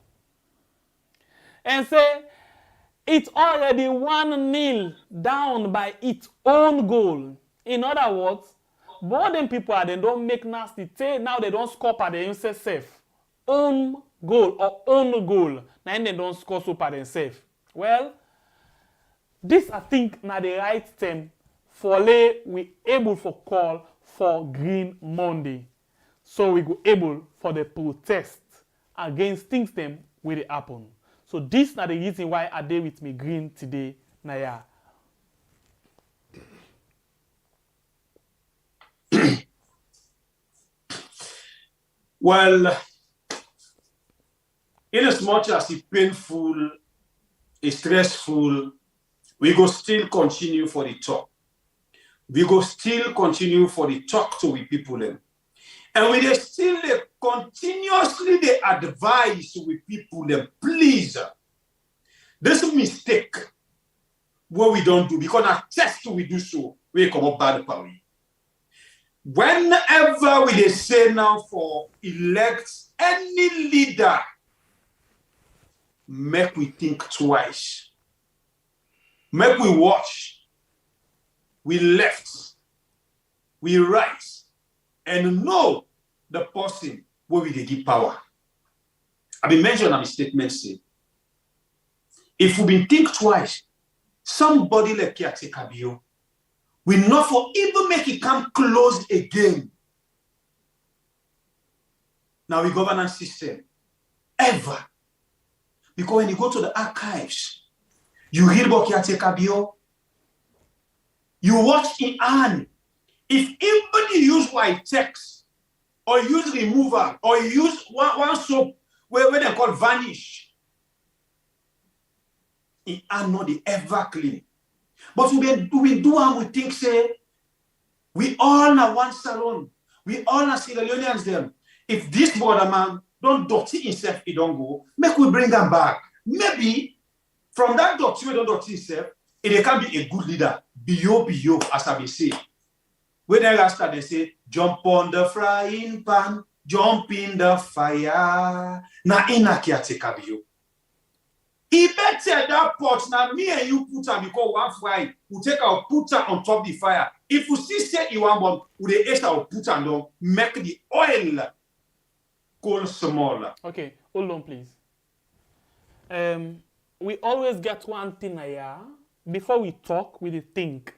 And say, it's already 1-0 down by its own goal. In other words, more than people are, they don't make nasty. Now they don't score by themselves. Own goal or own goal. Now they don't score so by themselves. Well, this I think now the right time for we able for call for Green Monday. So we go able for the protest against things them will happen. So this is the reason why I did with me Green today, Naya. Well, in as much as it's painful, it's stressful, we go still continue for the talk. We go still continue for the talk to we people them. And we still continuously they advise with people them, please, this mistake what we don't do, because I test we do so, we come up bad power. Whenever we say now for elect any leader, make we think twice. Make we watch. We left. We right. And know the person where we give power. I been mentioned a statement say, if we been think twice, somebody like Kiatekabio, we not for even make it come close again. Now we governance system. Ever. Because when you go to the archives, you read about Kiatekabio, you watch in hand. If anybody use white text, or use remover, or use one soap where they call vanish, it are not the ever clean. But we do and we think, say, we all na one salon. We all na Sierra Leoneans them. If this border man don't dirty himself, he don't go, make we bring them back. Maybe from that dirty, we don't dirty himself, it can be a good leader. Bio, as I be say. When they rasta, they say, jump on the frying pan, jump in the fire. Na ina caretaker be you. He better that pot, now me and you put her because one fry, we take our put her on top the fire. If you see say you want one, we the extra put her down, make the oil cool smaller. Okay, hold on please. We always get one thing here. Before we talk, we think.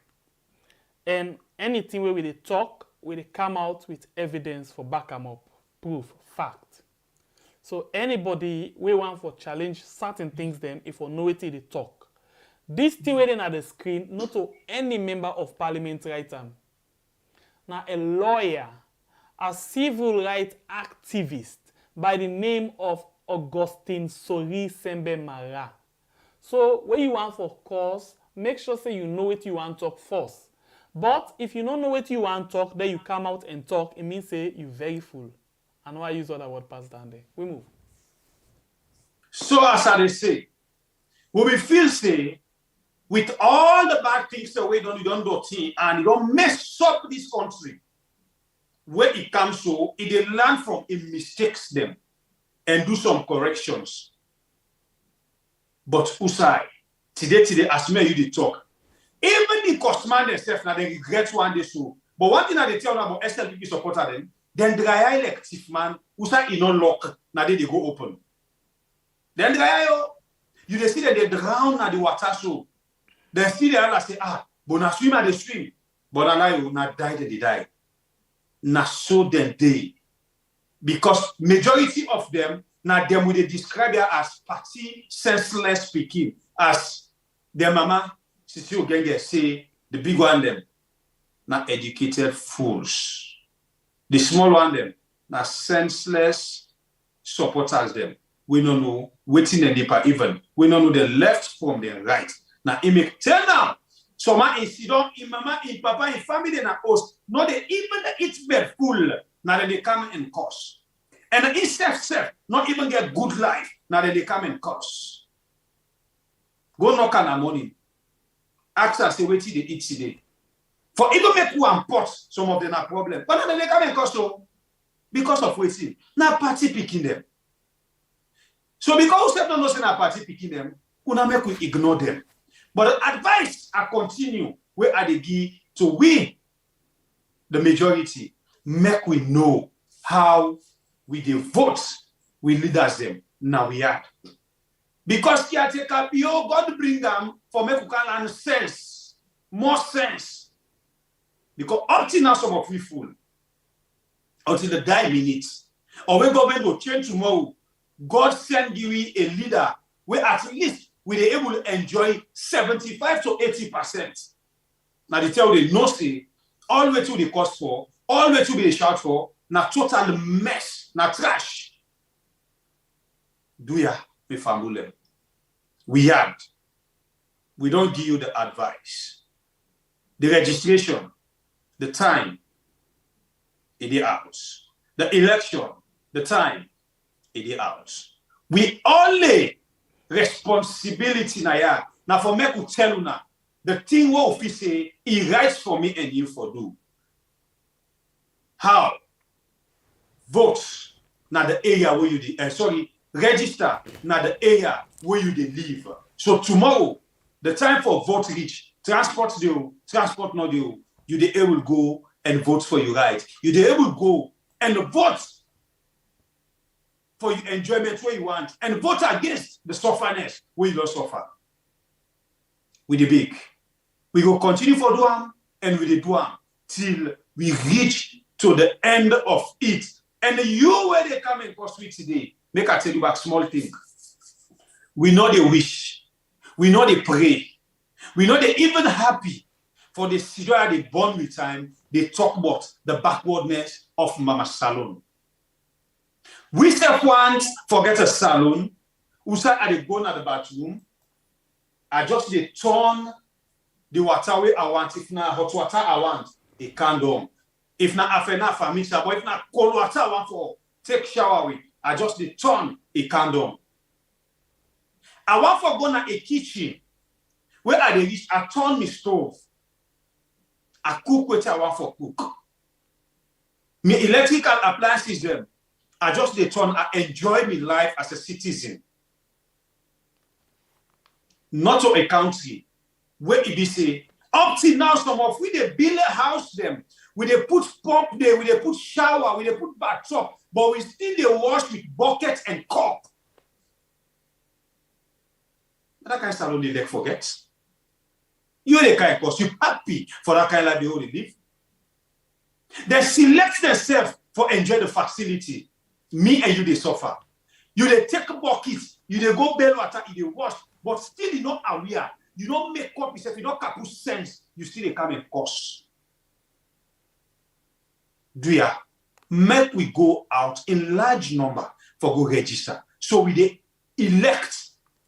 And anything where we talk, we come out with evidence for back them up, proof, fact. So anybody we want for challenge certain things them if we know it they talk. This thing waiting at the screen, not to any member of parliament write them. Now a lawyer, a civil rights activist by the name of Augustine Sori Sembe Mara. So when you want for course, make sure say you know what you want to talk first. But if you don't know what you want to talk, then you come out and talk, it means say you very full. I know I use other word pass down there. We move. So as I say, we will feel say, with all the bad things that we don't do thing, and you don't mess up this country, where it comes to, it they learn from it mistakes them and do some corrections. But Usai, today, as me you did talk, even the custodian themselves now they regret one day so. But one thing that they tell them about SLPP supporter them, then dry elective man, Usai in non lock, now they go open. Then dry you they see that they drown at the water so. They see the other say, but na swim at the swim. But na you na die they die. Na so then they. Because majority of them, now them will they describe her as party senseless speaking, as their mama, Sisi Ogenge say, the big one them, now educated fools. The small one them, now senseless supporters them. We don't know waiting and deeper even. We don't know the left from the right. Now it make tell now. So my incident in mama, in papa, in family, na host. No, they even eat bed full. Now they come and cause. And in self, not even get good life. Now they come and cause. Go knock on the morning. Ask us say wait till they eat today. For even make one pot, some of them are problem. But then they come and cause so because of waiting. Now party picking them. So because we don't know say na party picking them, we not make we ignore them. But the advice I continue where are they give to we, the majority, make we know how we dey vote, we leaders them. Now we are. Because caretaker PO, God bring them for make we can learn sense, more sense. Because up till now some of we fool. Until the die minutes. Or when government will change tomorrow, God send you a leader where at least we are able to enjoy 75 to 80%. Now they tell you no say, all the way to the cost for, all the way to be shout for, now total mess, now trash. Do ya, me famule? We had. We don't give you the advice. The registration, the time, it is out. The election, the time, it is out. We only responsibility na now for me to tell you now, the thing what we say, it writes for me and you for do. How? Vote na the area where you register na the area where you live. So tomorrow, the time for vote reach, transport not due, you dey able go and vote for your right. You dey able go and vote for your enjoyment where you want and vote against the sufferness where you don't suffer. We the big. We go continue for do am and we do am till we reach to the end of it. And you where they come and cost me today, make I tell you back small thing. We know they wish. We know they pray. We know they even happy for the situation they born with time. They talk about the backwardness of Mama Salon. We self want forget a salon. We say I go at the bathroom. I just they turn the water way I want. If na hot water I want, it can't do. If na afena for me, but if na cold water I want for take shower with, I just they turn it can't do. I want for go na a kitchen where I reach I turn my stove. I cook what I want for cook. Me electrical appliances them. I just the turn. I enjoy my life as a citizen. Not to a country where it be say up till now some of we they build a house them. We they put pump there, we they put shower, we they put bathtub, but we still they wash with bucket and cup. That kind of salon they like forget. You the kind of course you happy for that kind of life they only live. They select themselves for enjoy the facility. Me and you they suffer. You they take buckets, you they go bail water, you they wash, but still you not aware. You don't make up yourself, you don't capture sense, you still they come in course. Do ya? Make we go out in large number for go register. So we they elect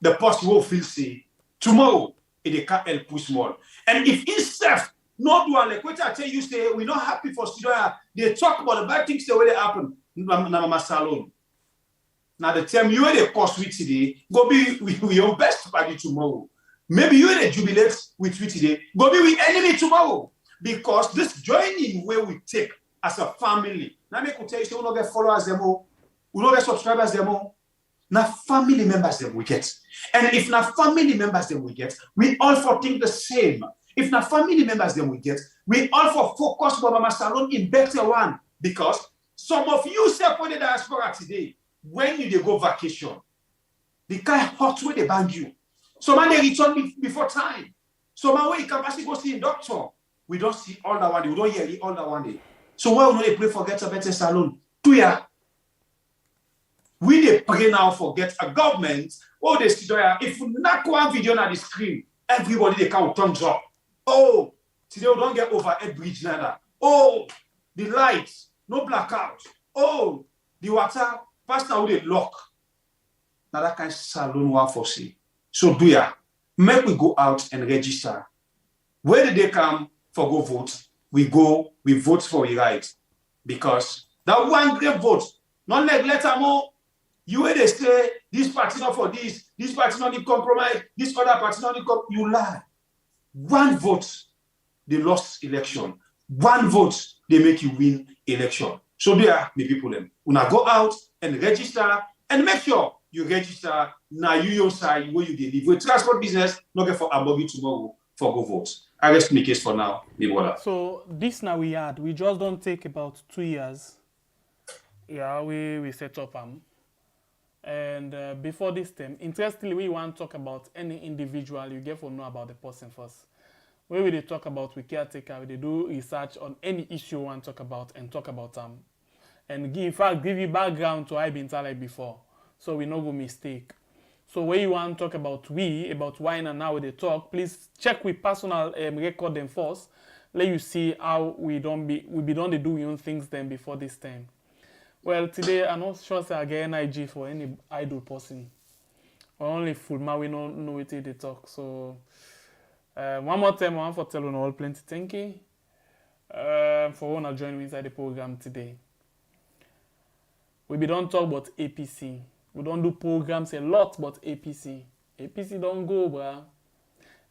the person who feel say tomorrow they can't help push small. And if itself not one like what I tell you say we're not happy for students, they talk about the bad things that will happen. Mama salon. Now the time you the cost with today, go be with your best party tomorrow. Maybe you the jubilate with today, go be with enemy tomorrow. Because this joining where we take as a family. Now me could tell you, we don't get followers them all, we don't get subscribers them all. Now family members them we get. And if now family members them we get, we all for think the same. If now family members them we get, we all for focus on Mama Salon in better one. Because some of you say for the diaspora today, when you they go vacation, the kind of hot way they bang you. Some man they return before time. Some man where you can actually go see a doctor. We don't see all that one day. We don't hear all that one day. So why would they pray for get a better salon? 2 years. We they pray now for get a government. Oh, they see there. If we knock one video on the screen, everybody they count thumbs up. Oh, today we don't get overhead bridge neither. Oh, the lights, no blackout. Oh, the water pass now they lock. Now that kind of salon one for see. So do ya make we go out and register. Where did they come for go vote? We vote for the right. Because that one great vote, not like letter more. You where they say this party not for this party not need compromise, this other party not need you lie. One vote, they lost election. One vote, they make you win election. So there, the people them. Una go out and register and make sure you register now you your side where you live. With transport business, not get for Abobi tomorrow for go vote. I rest my case for now, my brother. So this now we just don't take about 2 years. Yeah, we set up and before this time, interestingly, we want to talk about any individual. You get to know about the person first. When we talk about we caretaker, we do research on any issue we want to talk about and talk about them. And in fact, give you background to I been like before. So we no go mistake. So when you want to talk about why and how they talk, please check with personal record them first. Let you see how we don't do your own things then before this time. Well, today I'm not sure I get NIG for any idle person. Or only full man we don't know it they talk. So one more time I want to tell you all plenty thank you for wanna join me inside the program today. We don't talk about APC. We don't do programs a lot but APC. APC don't go, bruh.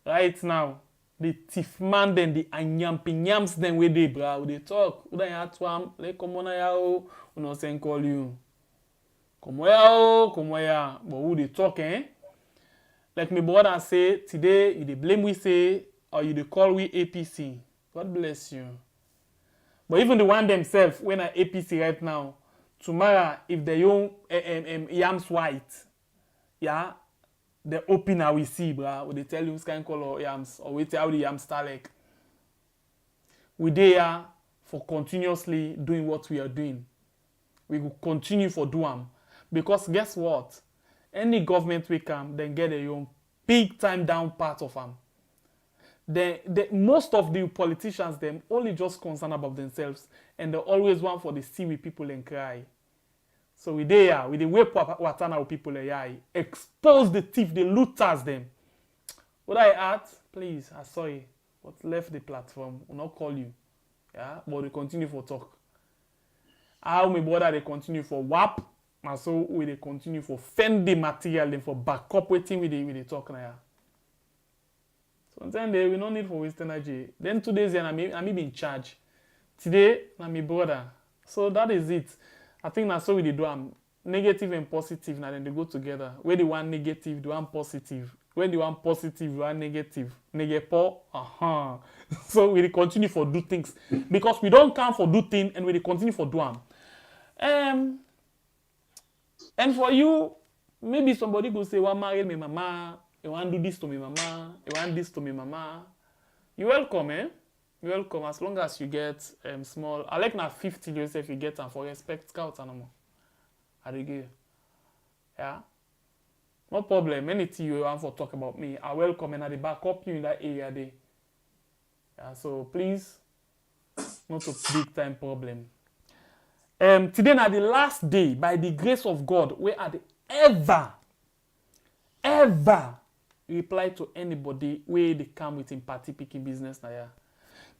Right now, the thief man then the anyampinyams then where they, bruh. They talk. We don't have to like come on here. We not saying call you. Come here. But who they talk, eh? Like my brother say today, you they blame we say or you they call we APC. God bless you. But even the one themselves, when I APC right now. Tomorrow, if the young yams white, yeah, the opener we see, bro, they tell you which kind of color yams, or we tell the yams start like. We there for continuously doing what we are doing. We will continue for doing, because guess what? Any government we come, then get a young big time down part of them. Most of the politicians them only just concerned about themselves, and they always want for the see with people and cry. So we there, with the way watana with people expose the thief, the looters them. What I add, please, I saw it, but left the platform, will not call you. Yeah, but they continue for talk. How my brother they continue for WAP, and so we they continue for fend the material, then for back up waiting with the talk now. Sometimes we no need for waste energy. Then 2 days and I'm in charge. Today, I'm my brother. So that is it. I think that's how we do. Negative and positive, now then they go together. Where the one negative, the one positive. When the one positive, the one negative. Negative, So we continue for do things. Because we don't come for do things and we continue for do them. And for you, maybe somebody go say, "Well, marry me, mama. You want to do this to me, mama. You want this to me, mama." You're welcome, eh? You're welcome. As long as you get small. I like now 50 years if you get them for respect scouts and more. I give you. Yeah. No problem. Anything you want for talk about me, I welcome and I back up you in that area there. Yeah, so please, not a big time problem. Today na the last day, by the grace of God, we are the ever reply to anybody where they come with in party picking business now. Yeah.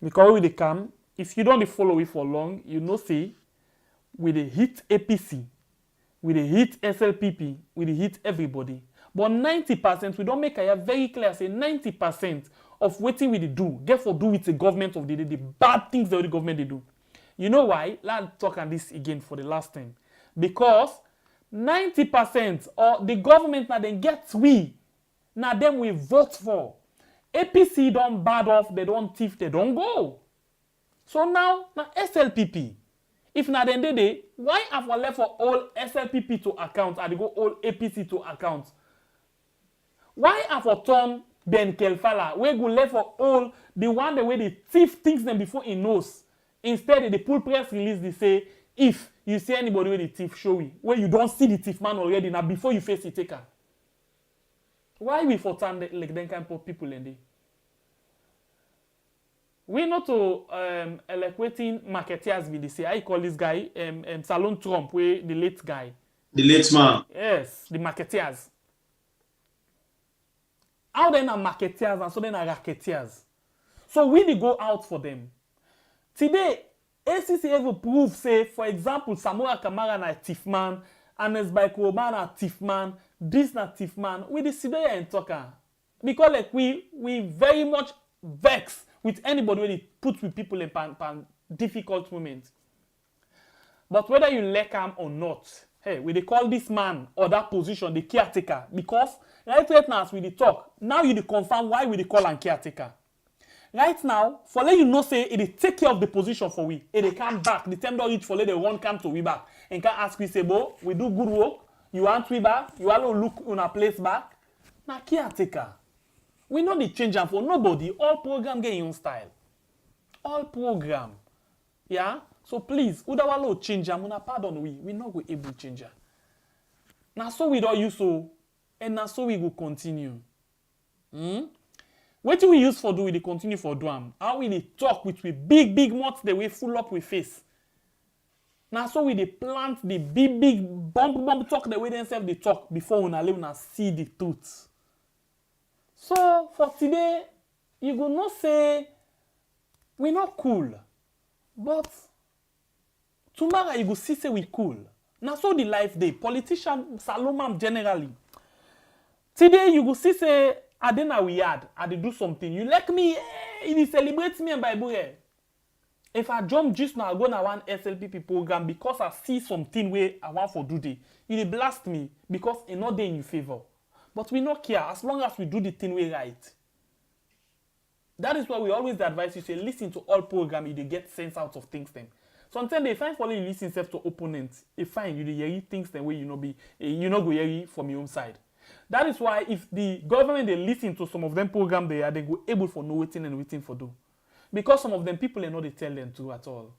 Because when they come, if you don't follow it for long, you know see, with the hit APC, with the hit SLPP, with the hit everybody. But 90%, we don't make it very clear, say 90% of what we do, therefore do with the government of the day, the bad things that the government they do. You know why? Let's talk on this again for the last time. Because 90% of the government now then gets we. Now them we vote for. APC don't bad off, they don't thief, they don't go. So now SLPP. If na then they, why have we left for all SLPP to account and they go all APC to account? Why have we turned Ben Kelfala, we go left for all the one the way they thief things them before he knows? Instead, they pull press release, they say, if you see anybody with the thief, show me. Where you don't see the thief man already, now before you face the taker. Why we for turn like them kind of people in there? We not to eloquating marketeers with the say, I call this guy Salon Trump, where the late guy. The late man. Yes, the marketeers. How then are marketeers and so then are racketeers. So we dey go out for them. Today, ACC ever prove, say, for example, Samora Kamara na thief man, Anes Baikroban na thief man, this na thief man. We dey sit there and talk. Because like we very much vex with anybody when it puts with people in difficult moments. But whether you like him or not, hey, we dey call this man or that position the caretaker. Because right now as we dey talk, now you dey confirm why we dey call him caretaker. Right now, for let you know say it take care of the position for we. It come back. The time don't reach for let the one come to we back. And can ask we say, "Bo, we do good work. You want we back? You want to look on a place back?" Now caretaker. We know the change for nobody. All program get your style. All program. Yeah? So please, udawalo change muna pardon we not go able to change. Now so we don't use so and now so we go continue. What do we use for do we continue for do am? How we dey talk with we big mouth the way full up with face. Now so we dey plant the big bump talk the way themselves they talk before una let una see the truth. So for today, you go not say we not cool, but tomorrow you go see say we cool. Now so the life day politician Salomam generally. Today you go see say Adena we had, I do something. You like me, it celebrates me and Bible here. If I jump just now, I go na one SLPP program because I see something where I want for do day. It blast me because it's not there in your favor. But we not care as long as we do the thing we right. That is why we always advise you say listen to all programs, you get sense out of things then. Sometimes they find for you listen self to opponents. They find you hear things the way you not go hear from your own side. That is why if the government they listen to some of them program they go able for know waiting and waiting for do. Because some of them people they know they tell them to at all.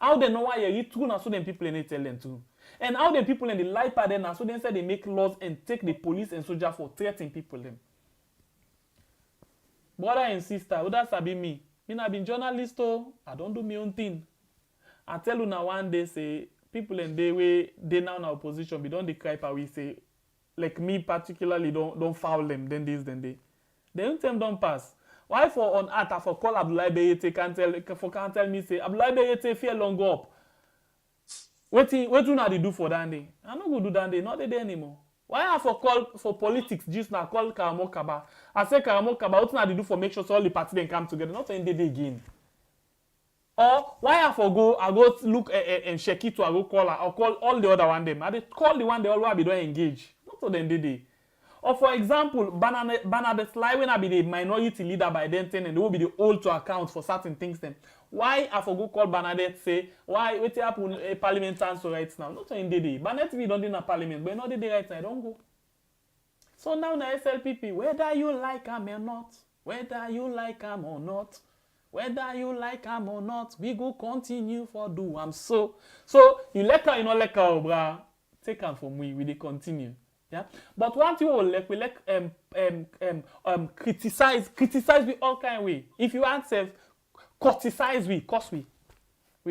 How they know why you true now so them people they tell them to. And how them people in the lie part then so they say they make laws and take the police and soldier for threatening people them. Brother and sister, who that sabi me? Me na been journalist oh, I don't do my own thing. I tell you now one day say people in the way they now in opposition, we don't they cry we say like me particularly don't foul them, then this, then they. Then time don't pass. Why for on earth I for call Abdoulaye Beyete can't tell me say Abdoulaye Beyete fear long up. What do now they do for that day? I not go do that day, not the day anymore. Why I for call for politics just now call Karamo Kaba? I say Karamo Kaba, what they do for make sure so all the parties then come together, not end day again. Or why I for go look and check it to I go call her or call all the other one them. I they call the one they all be don't engage. Not to them day. Or for example, Bernadette Sly when I be the minority leader by then 10 and they will be the old to account for certain things then. Why I for go call Bernadette say why wait happen a parliament answer right now? Not in the day. Bernadette we don't do in a parliament, but not the day right now, don't go. So now the SLPP, whether you like them or not, whether you like them or not, whether you like them or not, we go continue for do am so. So you like her, you know like her, bruh. Take them from we dey continue. Yeah, but what you will like, we like criticize with all kind of way. If you answer, criticize we, cause we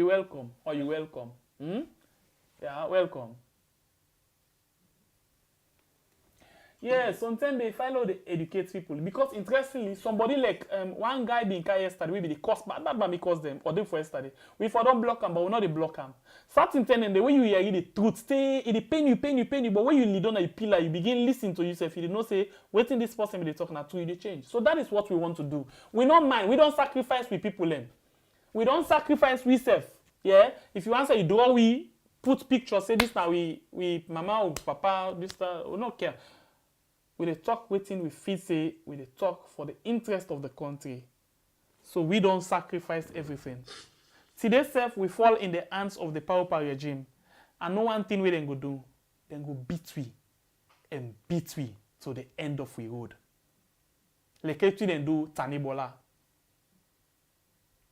welcome or you welcome. Yeah, welcome. Yeah, sometimes they follow the educate people because interestingly, somebody like one guy being carried yesterday, we be the cost, but that because them or them for yesterday. We for don't block them, but we not the block them. Certain thing and the way you hear the truth, stay it pain you, but when you lead on a pillar, you begin listening to yourself. You did not say, waiting this person they talk now to you, they change. So that is what we want to do. We don't mind, we don't sacrifice with people then. We don't sacrifice we self. Yeah. If you answer, you draw we put pictures, say this now we mama or papa, this we don't care. We dey talk waiting we feel say we dey talk for the interest of the country. So we don't sacrifice everything. Today self we fall in the hands of the powerful regime. And no one thing we then go do. Then go beat we to the end of we road. Like if we then do Tanibola.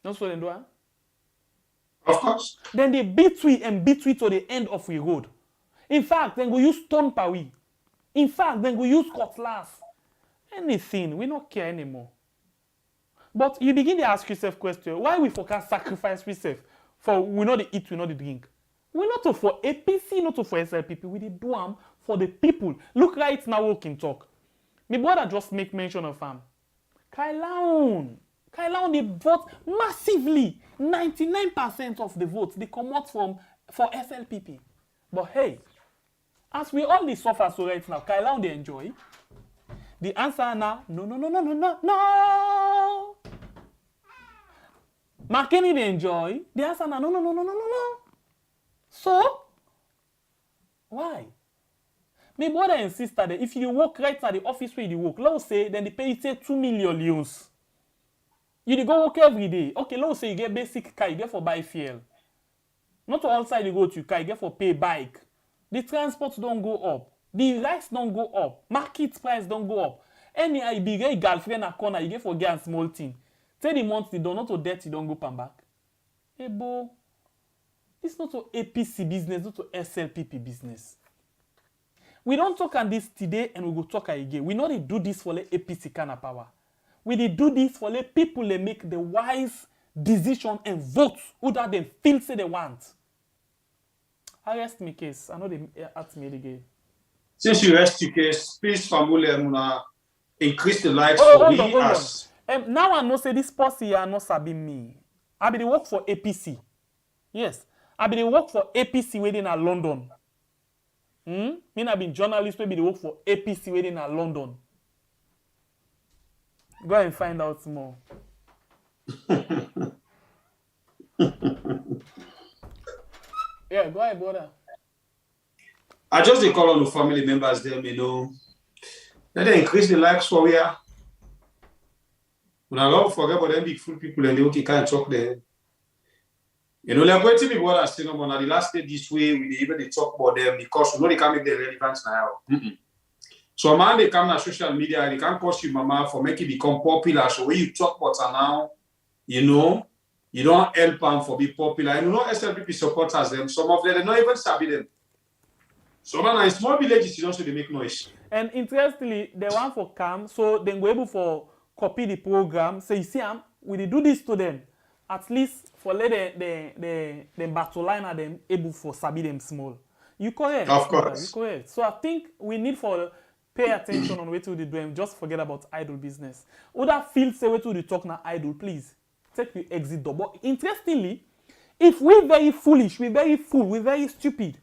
That's what they do, huh? Of course. Then they beat we to the end of we road. In fact, then go use stone per we. In fact, then we use cutlass. Anything, we don't care anymore. But you begin to ask yourself question, why we focus sacrifice ourselves for we not the eat, we not the drink? We not for APC, not for SLPP, we dey do them for the people. Look right now we can talk. My brother just make mention of him. Kailaun, they vote massively. 99% of the votes, they come out for SLPP. But hey, as we all dey suffer so right now, Kailaun they enjoy. The answer now, no. Makeni they enjoy. The answer now, no. So, why? My brother and sister, if you work right at the office where you work, let's say, then they pay you say 2 million leons. You go work every day. Okay, let's say you get basic car, you get for buy fuel. Not to outside you go to car, you get for pay bike. The transport don't go up. The rice don't go up. Market price don't go up. Any big girlfriend a corner, you get for get a small thing. Tell the month the don't to debt, you don't go pan back. Hey, bo. It's not to APC business, not to SLPP business. We don't talk on this today and we go talk again. We not do this for the APC kind of power. We do this for the people that make the wise decision and vote who that they feel say they want. I rest my case. I know they ask me again. Since you rest your case, please Famule increase the likes for me as. Now I know say this person here not sabi me. I be the work for APC. Yes. I be the work for APC waiting at London. Me I been journalist we be the work for APC waiting at London. Go and find out more. Yeah, go ahead, brother. I just dey call on the family members them, let them increase the likes for we are. When I don't forget about them big full people and they can't talk there. Like when people are saying about the last day this way, we even they talk about them because we know they can't make the relevance now. So man, they come on social media, they can't cost you mama for making it become popular. So when you talk about her now, you don't help them for be popular. SLPP supporters them. Some of them they not even sabi them. So man, in small villages, you don't say they make noise. And interestingly, they want for come, so they go able for copy the program. So you see, we do this to them. At least for let the battle line are them able for sabi them small. You correct. Of course. You correct. So I think we need for pay attention on what to do and just forget about idle business. Other fields say what to talk now idle, please. Take the exit door. But interestingly, if we're very foolish, we're very fool, we're very stupid,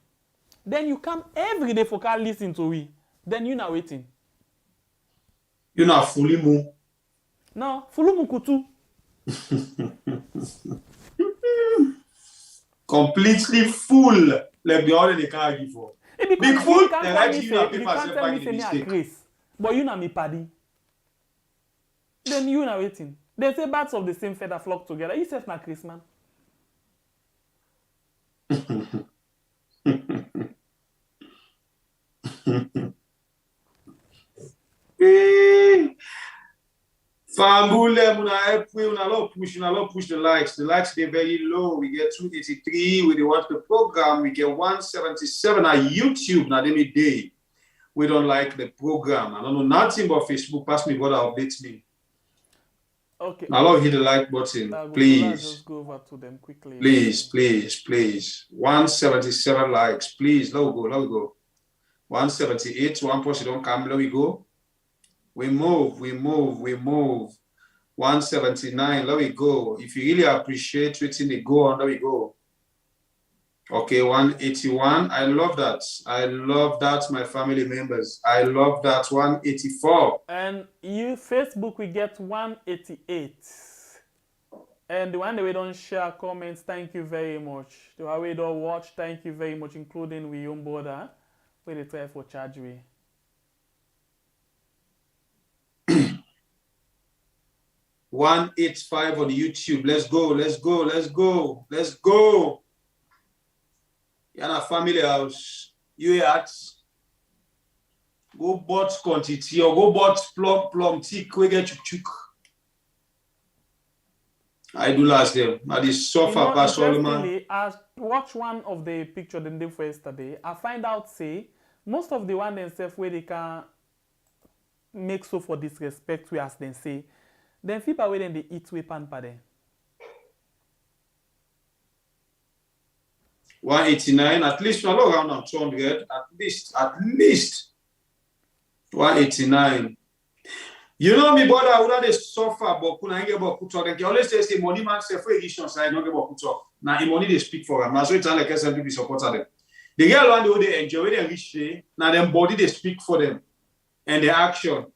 then you come every day for car listen to we. Then you now waiting. You know fully move. No, fulumu kutu. Completely full. Like the other they can't give for. Big full, they write you na You paper can't say tell me back say the me a mistake. Chris. But you na me paddy. Then you now waiting. They say birds of the same feather flock together. You say na Chris, man. Fambule, una push the likes. The likes they're very low. We get 283. We watch the program. We get 177 on YouTube. Now they day. We don't like the program. I don't know nothing about Facebook. Pass me what updates me. Okay. Now love hit the like button, please. Just go over to them quickly. Please. 177 likes, please. Let go. 178. One person don't come. Let we go. We move. 179. Let we go. If you really appreciate waiting, they go on. Let we go. Okay, 181. I love that, my family members. I love that. 184. And you Facebook we get 188. And the one that we don't share comments, thank you very much. The one we don't watch, thank you very much, including we on border. Where they try for charge we. 185 on YouTube. Let's go. You're in a family house. You at go bought quantity or go bought plum thick. We get chuk. I do last them. I did suffer past Solomon. I watched one of the picture them did for yesterday. I find out say most of the one themselves where they can make so for disrespect we as them say. Then people where then they eat weapon pa them. 189, at least not around 200, at least 189. You know me, brother, I would have suffer, but couldn't get about talk. They always say money man say for edition side, not get about talk. Now the money they speak for them. Now so it's like some people support them. The girl one they enjoy they reach there. Now them body they speak for them and the action.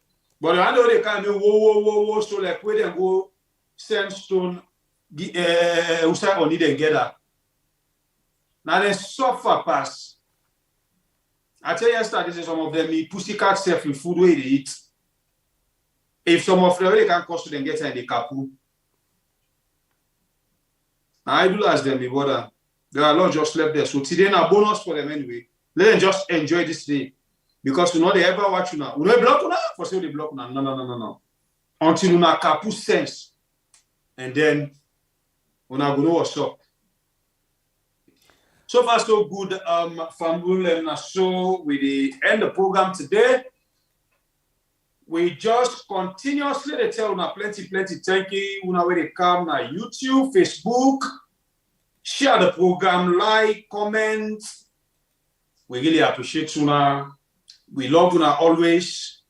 But the one they kind of whoa, so like where they go sandstone, usai only they get that. Now they suffer pass. I tell you yesterday, some of them eat pussycat self in food where they eat. If some of them they can cost them get in the kapu. Now I do ask them, my brother. They are not just left there. So today now bonus for them anyway. Let them just enjoy this day. Because you know they ever watch you now. You know block now? For sure they block now. No. Until you na kapu sense. And then you na go know what's up. So far, so good, Fambul. So we end the program today. We just continuously they tell una plenty thank you. Una where they come na YouTube, Facebook. Share the program, like, comment. We really appreciate una. We love una always.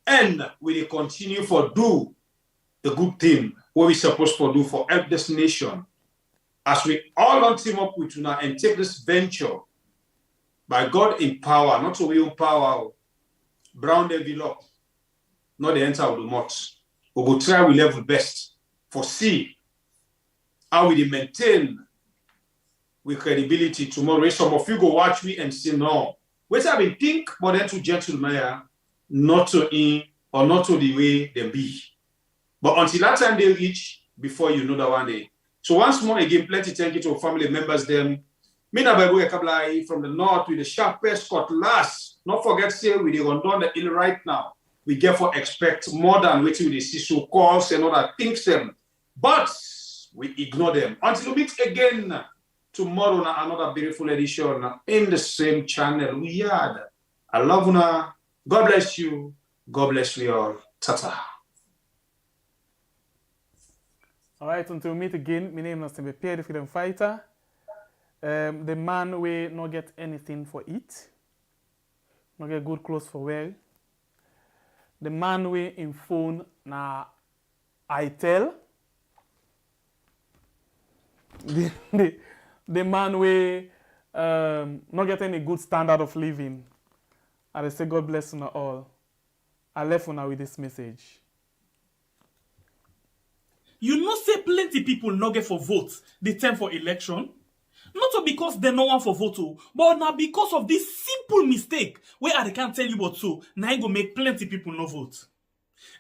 And we continue for do the good thing what we supposed to do for help this nation. As we all on team up with una and take this venture by God in power, not to we own power, brown envelope, not the enter of the mouth. We will try we level best for see how we maintain with credibility tomorrow. Some of you go watch me and say no. Wait, I been think, but then to gentlemen, not to in or not to the way they be. But until that time they reach, before you know that one day. So once more again, plenty thank you to family members them. Me na by way from the north with the sharpest cutlass. Not forget say we dey run down the hill right now. We therefore expect more than waiting with the CISO calls and other things them. But we ignore them. Until we meet again tomorrow na another beautiful edition in the same channel. We had. I love una. God bless you. God bless you all. Ta-ta. All right, until we meet again, my name is Pierre, the freedom fighter. The man will not get anything for it, not get good clothes for wear. The man will in phone na ITEL. The man will not get any good standard of living. I say God bless you all. I left una with this message. You know say plenty people no get for votes the time for election. Not because they no want for vote, but now because of this simple mistake where I can't tell you what so, now go make plenty people no vote.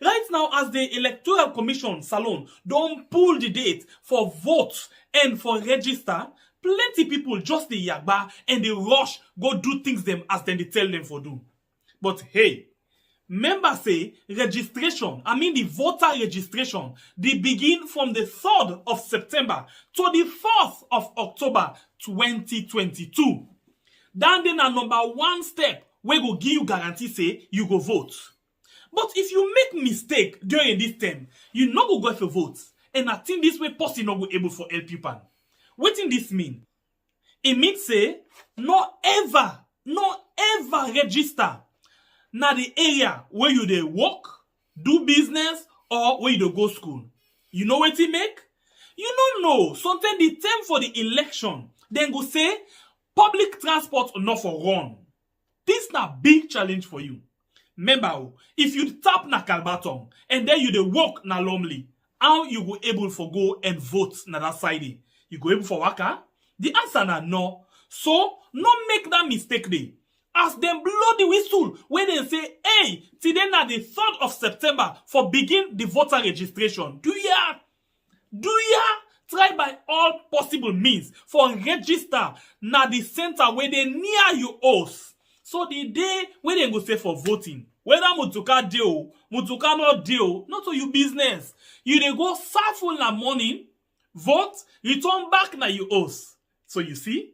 Right now, as the Electoral Commission Salon don't pull the date for vote and for register, plenty people just the yagba and they rush go do things them as then they tell them for do. But hey, members say registration, the voter registration, they begin from the 3rd of September to the 4th of October 2022. Then a number 1 step we go give you guarantee say you go vote. But if you make mistake during this time, you no go for vote. And I think this way person no go able for help you pan. What in this mean? It means say no ever register na the area where you dey work, do business, or where you dey go school. You know what it make? You don't know. Sometimes the time for the election, then go say public transport not for run. This na big challenge for you. Remember, if you tap na Kalbaton and then you dey walk na Lumley, how you go able for go and vote na that side? You go able for waka? The answer na no. So, no make that mistake dey. As them blow the whistle when they say, hey, today na the 3rd of September for begin the voter registration. Do ya try by all possible means for register na the center where they near you house. So the day when they go say for voting, whether Mutuka deal, Mutuka not deal, not to you business. You dey go full na morning, vote, return back na you house. So you see,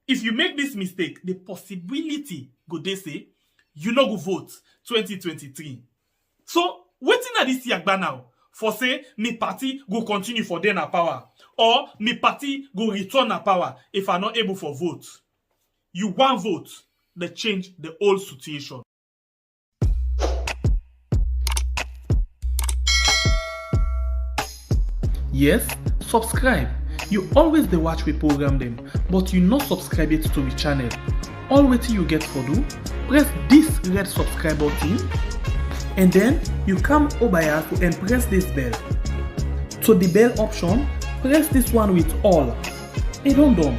if you make this mistake, the possibility go they say you no go vote 2023. So waiting at this yagba now for say me party go continue for then power or me party go return na power if I not able for vote. You want vote, they change the whole situation. Yes, subscribe. You always dey watch we program them, but you not subscribe yet to the channel. All waiting you get for do, press this red subscribe button, and then you come over here and press this bell. To the bell option, press this one with all. It don't done.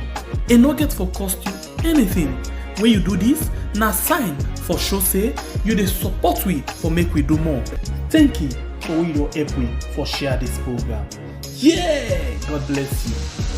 It no get for cost you anything. When you do this, na sign for show say you dey support we for make we do more. Thank you for we don't help we for share this program. Yeah, God bless you.